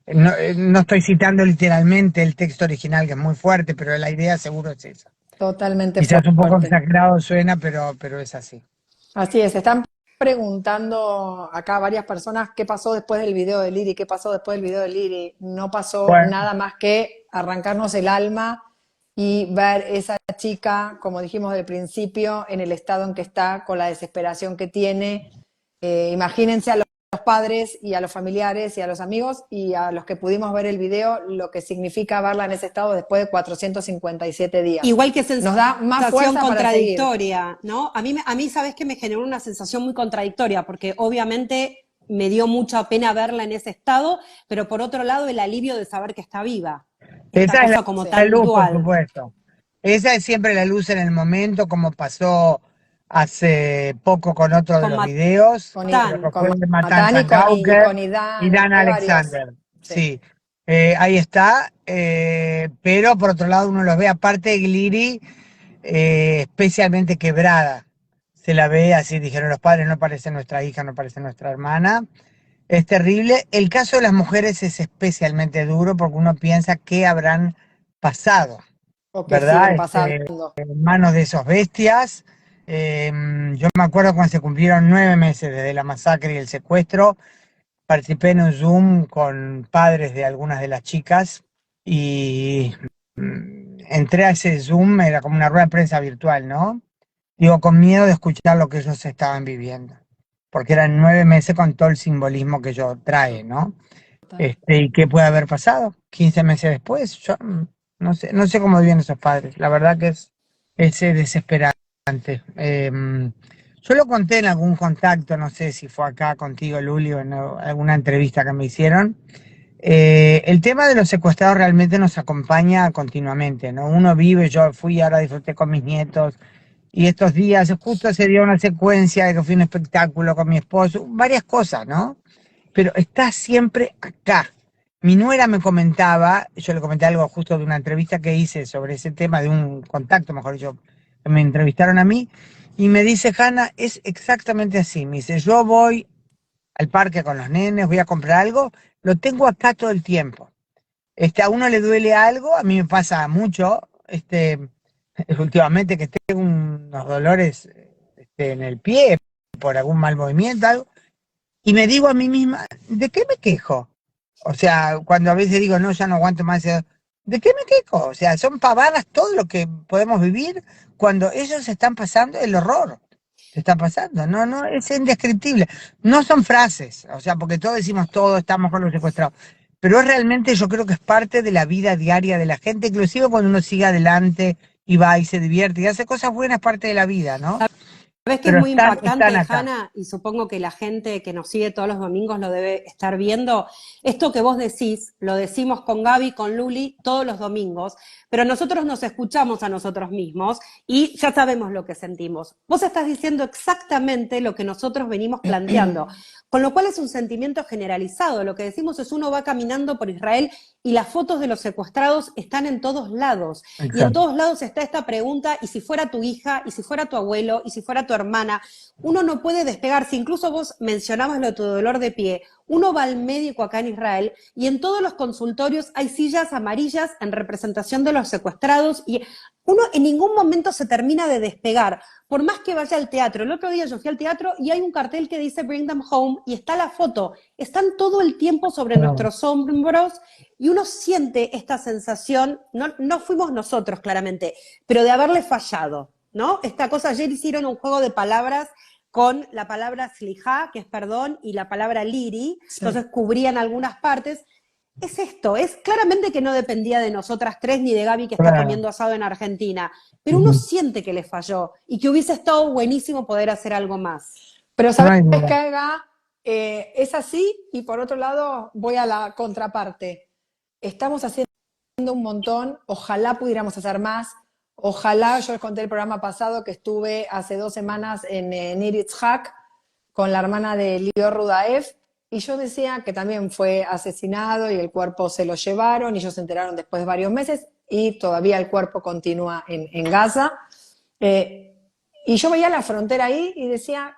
No estoy citando literalmente el texto original, que es muy fuerte, pero la idea seguro es esa. Totalmente Quizás un poco fuerte. exagerado suena, pero es así. Así es, están preguntando acá varias personas qué pasó después del video de Liri, qué pasó después del video de Liri. No pasó Bueno. nada más que arrancarnos el alma y ver esa chica, como dijimos del principio, en el estado en que está, con la desesperación que tiene. Imagínense a los padres y a los familiares y a los amigos y a los que pudimos ver el video lo que significa verla en ese estado después de 457 días. Igual que Nos da más fuerza para contradictoria, ¿no? A mí, ¿sabes qué? Me generó una sensación muy contradictoria, porque obviamente me dio mucha pena verla en ese estado, pero por otro lado el alivio de saber que está viva. Esa es como la tan luz, por dual. supuesto. Esa es siempre la luz en el momento, como pasó hace poco con otro de Con los videos, Con, Matán. creo que con fue de Matán Matanza y Gawker con y Idán, Dan hay varios. Alexander. Sí. Sí, ahí está. Pero por otro lado uno los ve, aparte de Gliri, especialmente quebrada. Se la ve así, dijeron los padres, no parece nuestra hija, no parece nuestra hermana. Es terrible. El caso de las mujeres es especialmente duro porque uno piensa qué habrán pasado, O que ¿verdad? siguen pasando. En manos de esos bestias. Yo me acuerdo cuando se cumplieron 9 meses desde la masacre y el secuestro, participé en un Zoom con padres de algunas de las chicas y entré a ese Zoom, era como una rueda de prensa virtual, ¿no? Digo, con miedo de escuchar lo que ellos estaban viviendo, porque eran 9 meses con todo el simbolismo que ello trae, ¿no? ¿Y qué puede haber pasado? 15 meses después, yo no sé cómo viven esos padres. La verdad que es desesperante. Yo lo conté en algún contacto, no sé si fue acá contigo, Luli, o en alguna entrevista que me hicieron. El tema de los secuestrados realmente nos acompaña continuamente, ¿no? Uno vive, yo fui, ahora disfruté con mis nietos, y estos días justo se dio una secuencia de que fui a un espectáculo con mi esposo, varias cosas, ¿no? Pero está siempre acá. Mi nuera me comentaba, yo le comenté algo justo de una entrevista que hice sobre ese tema, de un contacto, mejor dicho, que me entrevistaron a mí, y me dice, Hanna, es exactamente así. Me dice, yo voy al parque con los nenes, voy a comprar algo, lo tengo acá todo el tiempo. A uno le duele algo, a mí me pasa mucho, últimamente que tengo unos dolores en el pie por algún mal movimiento, algo, y me digo a mí misma, ¿de qué me quejo? O sea, cuando a veces digo, no, ya no aguanto más, ¿de qué me quejo? O sea, son pavadas todo lo que podemos vivir cuando ellos están pasando el horror. Se está pasando, no, no, es indescriptible. No son frases, o sea, porque todos decimos todo, estamos con los secuestrados. Pero es realmente, yo creo que es parte de la vida diaria de la gente, inclusive cuando uno sigue adelante y va y se divierte y hace cosas buenas, parte de la vida, ¿no? Sabes que es Pero muy están impactante, acá. Hanna, y supongo que la gente que nos sigue todos los domingos lo debe estar viendo. Esto que vos decís, lo decimos con Gaby, con Luli, todos los domingos, pero nosotros nos escuchamos a nosotros mismos y ya sabemos lo que sentimos. Vos estás diciendo exactamente lo que nosotros venimos planteando, con lo cual es un sentimiento generalizado. Lo que decimos es uno va caminando por Israel y las fotos de los secuestrados están en todos lados. Y en Exacto. todos lados está esta pregunta, ¿y si fuera tu hija? ¿Y si fuera tu abuelo? ¿Y si fuera tu hermana? Uno no puede despegarse. Incluso vos mencionabas lo de tu dolor de pie. Uno va al médico acá en Israel y en todos los consultorios hay sillas amarillas en representación de los secuestrados y uno en ningún momento se termina de despegar, por más que vaya al teatro. El otro día yo fui al teatro y hay un cartel que dice Bring them home y está la foto. Están todo el tiempo sobre nuestros hombros y uno siente esta sensación, no fuimos nosotros claramente, pero de haberle fallado, ¿no? Esta cosa, ayer hicieron un juego de palabras con la palabra slijá, que es perdón, y la palabra liri, Sí. entonces cubrían algunas partes. Es esto, es claramente que no dependía de nosotras tres ni de Gaby que está Claro. comiendo asado en Argentina, pero uno siente que le falló y que hubiese estado buenísimo poder hacer algo más. Pero No hay ¿sabes duda. qué, Ega? Es así, y por otro lado voy a la contraparte. Estamos haciendo un montón, ojalá pudiéramos hacer más, ojalá, yo les conté el programa pasado que estuve hace 2 semanas en Nir Yitzhak con la hermana de Lior Rudaev, y yo decía que también fue asesinado y el cuerpo se lo llevaron y ellos se enteraron después de varios meses y todavía el cuerpo continúa en Gaza. Y yo veía la frontera ahí y decía,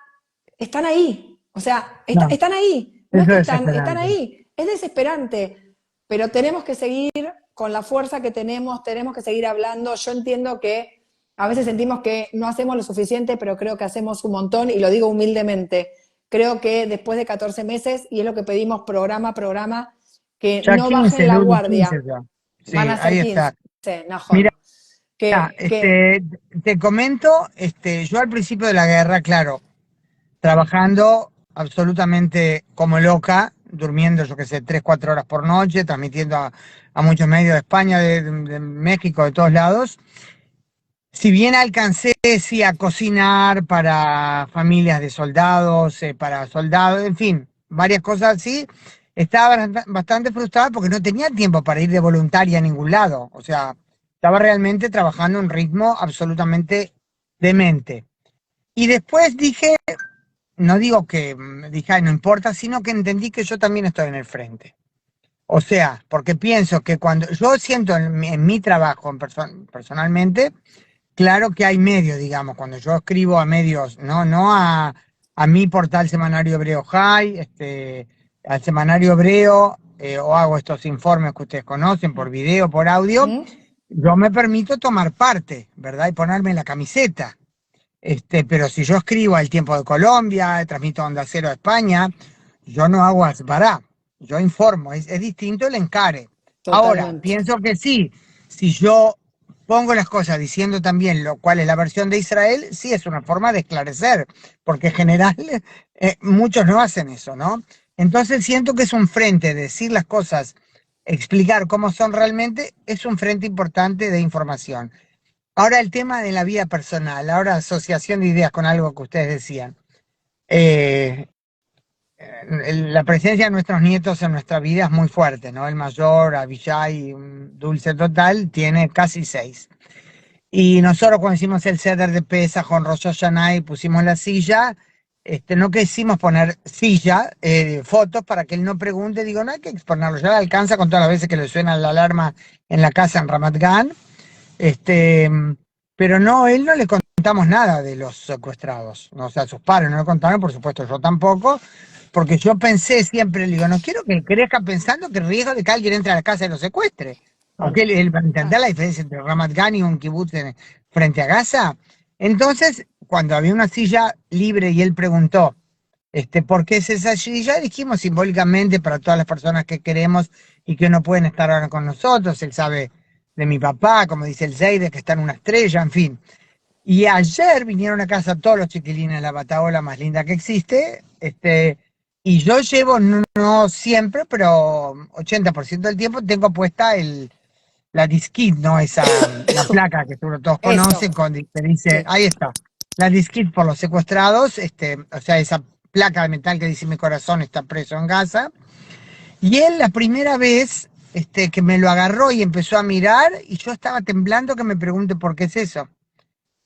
están ahí, o sea, No, están ahí, no es eso que es están desesperante. ahí, es desesperante, pero tenemos que seguir con la fuerza que tenemos que seguir hablando. Yo entiendo que a veces sentimos que no hacemos lo suficiente, pero creo que hacemos un montón y lo digo humildemente. Creo que después de 14 meses, y es lo que pedimos programa a programa, que Ya no 15, bajen la Luli, guardia. 15 ya. Van Sí, a ser ahí 15, está. Najón. Mira, Que te comento, yo al principio de la guerra, claro, trabajando absolutamente como loca, durmiendo, yo qué sé, 3, 4 horas por noche, transmitiendo a muchos medios de España, de México, de todos lados. Si bien alcancé, sí, a cocinar para familias de soldados, para soldados, en fin, varias cosas así, estaba bastante frustrada porque no tenía tiempo para ir de voluntaria a ningún lado. O sea, estaba realmente trabajando a un ritmo absolutamente demente. Y después dije, no digo que dije, "Ay, no importa", sino que entendí que yo también estoy en el frente. O sea, porque pienso que cuando yo siento en mi trabajo personalmente, claro que hay medios, digamos, cuando yo escribo a medios, no a mi portal Semanario Hebreo High, al Semanario Hebreo, o hago estos informes que ustedes conocen por video, por audio, yo me permito tomar parte, ¿verdad? Y ponerme la camiseta. Pero si yo escribo al Tiempo de Colombia, transmito Onda Cero a España, yo no hago asbará, yo informo, es distinto el encare. Ahora, Totalmente. pienso que sí, si yo pongo las cosas diciendo también lo cual es la versión de Israel, sí es una forma de esclarecer, porque en general muchos no hacen eso, ¿no? Entonces siento que es un frente, decir las cosas, explicar cómo son realmente, es un frente importante de información. Ahora el tema de la vida personal, ahora asociación de ideas con algo que ustedes decían. Eh, la presencia de nuestros nietos en nuestra vida es muy fuerte, ¿no? El mayor, Abishai, un dulce total, tiene casi 6. Y nosotros cuando hicimos el ceder de Pesaj con Rosh Hashanah y pusimos la silla, no quisimos poner silla, fotos para que él no pregunte, digo, no hay que exponerlo, ya le alcanza con todas las veces que le suena la alarma en la casa en Ramat Gan. Este, pero no, él no le contamos nada de los secuestrados, ¿no? O sea, sus padres no le contaron, por supuesto yo tampoco, porque yo pensé siempre, le digo, no quiero que él crezca pensando que el riesgo de que alguien entre a la casa y lo secuestre, aunque él va a entender la diferencia entre Ramat Gan y un kibutz frente a Gaza. Entonces, cuando había una silla libre y él preguntó, ¿por qué es esa silla? Dijimos simbólicamente para todas las personas que queremos y que no pueden estar ahora con nosotros, él sabe de mi papá, como dice el Zeide, que está en una estrella, en fin. Y ayer vinieron a casa todos los chiquilines, la bataola más linda que existe, y yo llevo, no siempre, pero 80% del tiempo tengo puesta la disquit, ¿no? La placa que todos Eso, conocen, que dice, sí. ahí está, la disquit por los secuestrados, o sea, esa placa de metal que dice mi corazón está preso en Gaza. Y él la primera vez que me lo agarró y empezó a mirar, y yo estaba temblando que me pregunte por qué es eso.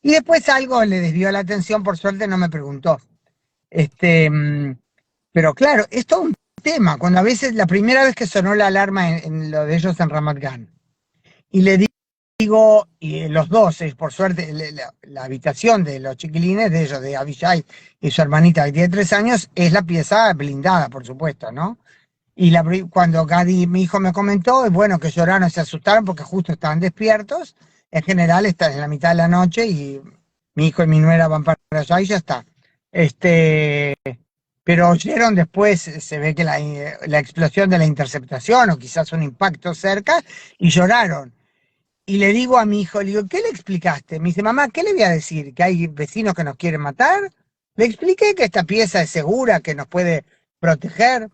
Y después algo le desvió la atención, por suerte no me preguntó. Este, mm, pero claro, es todo un tema. Cuando a veces, la primera vez que sonó la alarma en lo de ellos en Ramat Gan, y le digo, y los dos, por suerte, la habitación de los chiquilines de ellos, de Abishai y su hermanita que tiene 3 años, es la pieza blindada, por supuesto, ¿no? Y cuando Gadi, mi hijo, me comentó, bueno, que lloraron, se asustaron porque justo estaban despiertos. En general están en la mitad de la noche y mi hijo y mi nuera van para allá y ya está. Este, pero oyeron después, se ve que la explosión de la interceptación o quizás un impacto cerca y lloraron. Y le digo a mi hijo, le digo, ¿qué le explicaste? Me dice, mamá, ¿qué le voy a decir? ¿Que hay vecinos que nos quieren matar? Le expliqué que esta pieza es segura, que nos puede proteger.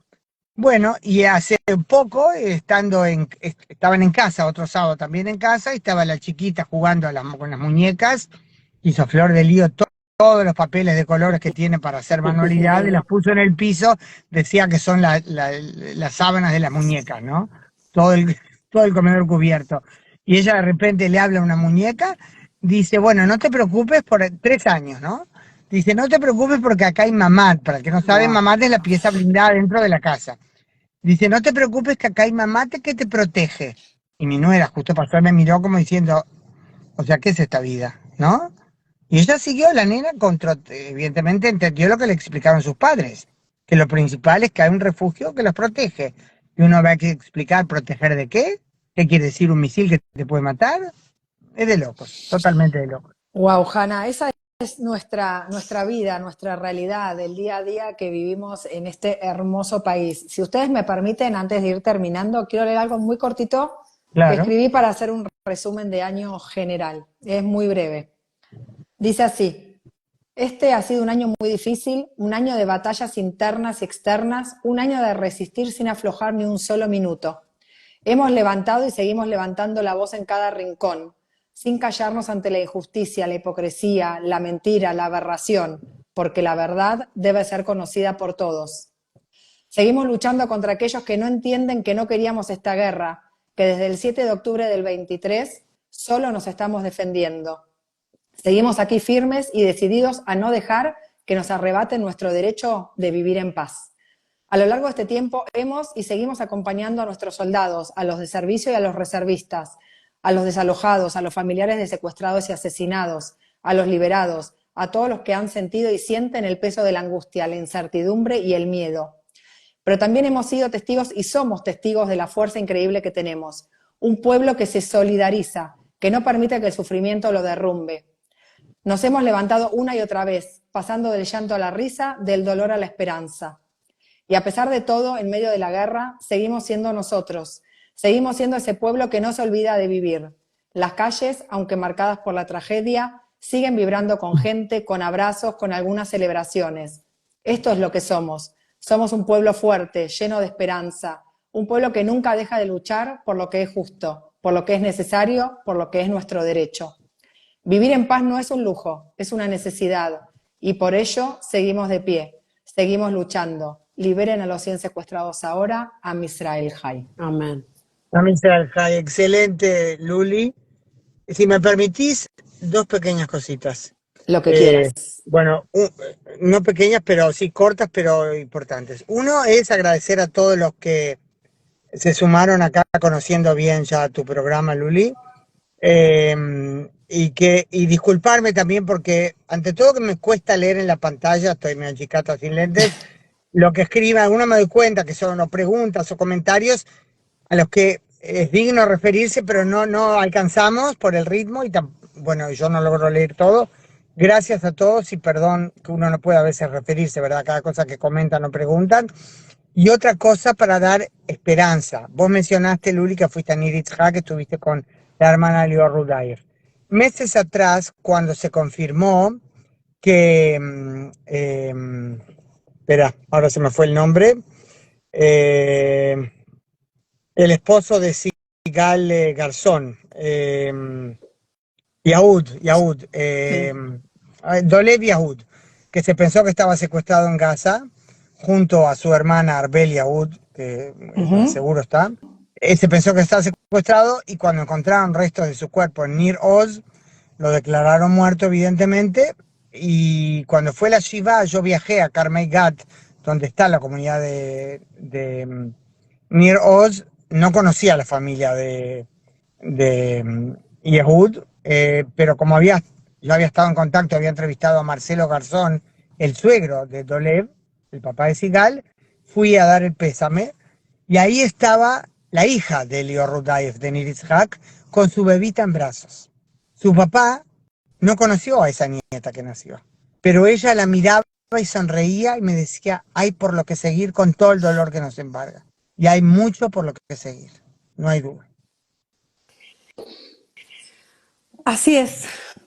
Bueno, y hace poco, estaban en casa, otro sábado también en casa, y estaba la chiquita jugando con las muñecas, hizo flor de lío todos los papeles de colores que tiene para hacer manualidades, las puso en el piso, decía que son las sábanas de las muñecas, ¿no? Todo el, todo el comedor cubierto. Y ella de repente le habla a una muñeca, dice, bueno, no te preocupes por 3 años, ¿no? Dice, no te preocupes porque acá hay mamá. Para el que no sabe, Wow. mamá es la pieza blindada dentro de la casa. Dice, no te preocupes que acá hay mamá que te protege. Y mi nuera justo pasó y me miró como diciendo, o sea, ¿qué es esta vida? ¿No? Y ella siguió, la nena, evidentemente entendió lo que le explicaron sus padres, que lo principal es que hay un refugio que los protege. Y uno va a explicar, ¿proteger de qué? ¿Qué quiere decir un misil que te puede matar? Es de locos, totalmente de locos. Wow, Hanna, esa es nuestra vida, nuestra realidad, el día a día que vivimos en este hermoso país. Si ustedes me permiten, antes de ir terminando, quiero leer algo muy cortito que Claro. escribí para hacer un resumen de año general. Es muy breve. Dice así: este ha sido un año muy difícil, un año de batallas internas y externas, un año de resistir sin aflojar ni un solo minuto. Hemos levantado y seguimos levantando la voz en cada rincón, sin callarnos ante la injusticia, la hipocresía, la mentira, la aberración, porque la verdad debe ser conocida por todos. Seguimos luchando contra aquellos que no entienden que no queríamos esta guerra, que desde el 7 de octubre del 23 solo nos estamos defendiendo. Seguimos aquí firmes y decididos a no dejar que nos arrebaten nuestro derecho de vivir en paz. A lo largo de este tiempo hemos y seguimos acompañando a nuestros soldados, a los de servicio y a los reservistas, a los desalojados, a los familiares de secuestrados y asesinados, a los liberados, a todos los que han sentido y sienten el peso de la angustia, la incertidumbre y el miedo. Pero también hemos sido testigos y somos testigos de la fuerza increíble que tenemos. Un pueblo que se solidariza, que no permite que el sufrimiento lo derrumbe. Nos hemos levantado una y otra vez, pasando del llanto a la risa, del dolor a la esperanza. Y a pesar de todo, en medio de la guerra, seguimos siendo nosotros. Seguimos siendo ese pueblo que no se olvida de vivir. Las calles, aunque marcadas por la tragedia, siguen vibrando con gente, con abrazos, con algunas celebraciones. Esto es lo que somos. Somos un pueblo fuerte, lleno de esperanza. Un pueblo que nunca deja de luchar por lo que es justo, por lo que es necesario, por lo que es nuestro derecho. Vivir en paz no es un lujo, es una necesidad. Y por ello seguimos de pie, seguimos luchando. Liberen a los 100 secuestrados ahora, Am Israel Hay. Amén. También será excelente, Luli. Si me permitís, dos pequeñas cositas. Lo que quieras. Bueno, no pequeñas, pero sí cortas, pero importantes. Uno es agradecer a todos los que se sumaron acá conociendo bien ya tu programa, Luli. Y disculparme también porque, ante todo, que me cuesta leer en la pantalla, estoy medio chicata sin lentes, lo que escriban. Algunos me doy cuenta que son o preguntas o comentarios a los que es digno referirse, pero no alcanzamos por el ritmo y bueno, yo no logro leer todo. Gracias a todos y perdón que uno no puede a veces referirse, ¿verdad? Cada cosa que comentan o preguntan. Y otra cosa para dar esperanza. Vos mencionaste, Luli, que fuiste a Nir Yitzhak, que estuviste con la hermana Lior Rudair. Meses atrás, cuando se confirmó que... espera, ahora se me fue el nombre. El esposo de Sigal Garzón, Yahud, Dolev Yahud, que se pensó que estaba secuestrado en Gaza, junto a su hermana Arbel Yahud, que seguro está. Se pensó que estaba secuestrado y cuando encontraron restos de su cuerpo en Nir Oz, lo declararon muerto evidentemente, y cuando fue la Shiva, yo viajé a Carmel Gat, donde está la comunidad de Nir Oz. No conocía a la familia de Yehud, pero como yo había estado en contacto, había entrevistado a Marcelo Garzón, el suegro de Dolev, el papá de Sigal, fui a dar el pésame, y ahí estaba la hija de Lior Rudaev, de Nir Yitzhak, con su bebita en brazos. Su papá no conoció a esa nieta que nació, pero ella la miraba y sonreía y me decía, hay por lo que seguir con todo el dolor que nos embarga. Y hay mucho por lo que seguir, no hay duda. Así es.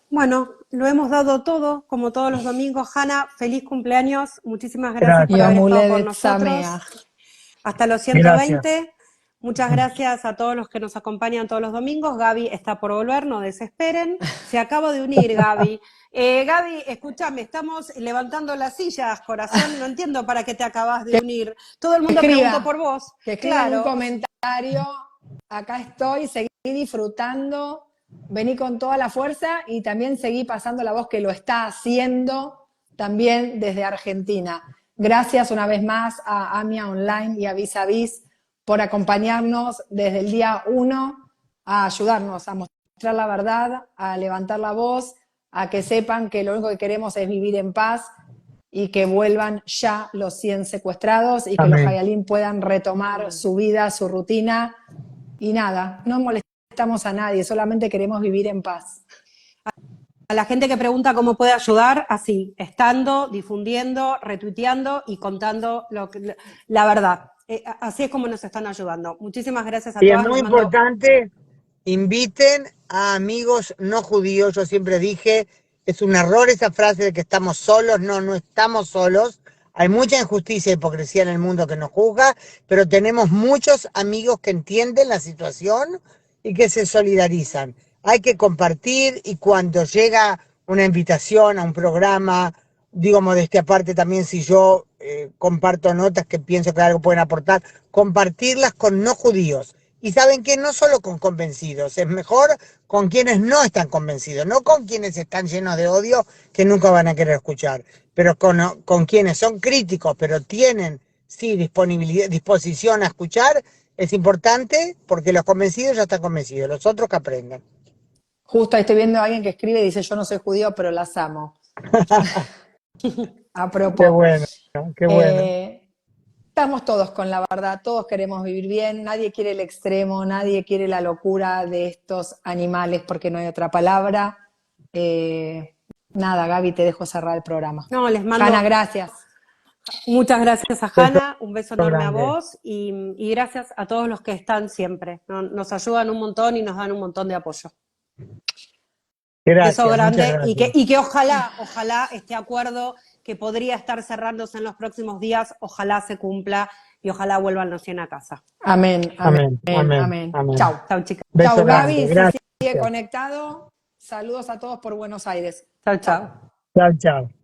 Bueno, lo hemos dado todo, como todos los domingos. Hanna, feliz cumpleaños. Muchísimas gracias por haber estado con nosotros. Hasta los 120. Gracias. Muchas gracias a todos los que nos acompañan todos los domingos. Gaby está por volver, no desesperen. Se acaba de unir, Gaby. Gaby, escúchame, estamos levantando las sillas, corazón. No entiendo para qué te acabas de unir. Todo el mundo preguntó por vos. Que escriban un comentario. Acá estoy, seguí disfrutando. Vení con toda la fuerza y también seguí pasando la voz que lo está haciendo también desde Argentina. Gracias una vez más a AMIA Online y a Vis a Vis por acompañarnos desde el día 1 a ayudarnos a mostrar la verdad, a levantar la voz, a que sepan que lo único que queremos es vivir en paz y que vuelvan ya los 100 secuestrados y que los Hayalim puedan retomar su vida, su rutina y nada, no molestamos a nadie, solamente queremos vivir en paz. A la gente que pregunta cómo puede ayudar, así, estando, difundiendo, retuiteando y contando la verdad. Así es como nos están ayudando. Muchísimas gracias a todos. Y es muy importante, inviten a amigos no judíos. Yo siempre dije, es un error esa frase de que estamos solos. No estamos solos. Hay mucha injusticia e hipocresía en el mundo que nos juzga, pero tenemos muchos amigos que entienden la situación y que se solidarizan. Hay que compartir y cuando llega una invitación a un programa, digo modestia aparte también si yo comparto notas que pienso que algo pueden aportar, compartirlas con no judíos Y saben que no solo con convencidos, es mejor con quienes no están convencidos, no con quienes están llenos de odio que nunca van a querer escuchar, pero con quienes son críticos, pero tienen, sí, disposición a escuchar, es importante porque los convencidos ya están convencidos, los otros que aprendan. Justo ahí estoy viendo a alguien que escribe y dice, yo no soy judío, pero las amo. A Qué propósito. bueno, qué bueno. Estamos todos con la verdad, todos queremos vivir bien, nadie quiere el extremo, nadie quiere la locura de estos animales porque no hay otra palabra. Nada, Gaby, te dejo cerrar el programa. No, les mando Hanna, gracias. muchas gracias a Beso Hanna, un beso enorme a grande. vos y gracias a todos los que están siempre. Nos ayudan un montón y nos dan un montón de apoyo. Gracias, Beso muchas grande gracias. y que ojalá este acuerdo que podría estar cerrándose en los próximos días, ojalá se cumpla y ojalá vuelvan los 100 a casa. Amén, Amén, amén, amén, amén. amén. Chau. Chau, chicas. Beso Chau, grande, Gaby, se gracias. sigue conectado. Saludos a todos por Buenos Aires. Chau, chau. Chao, chao.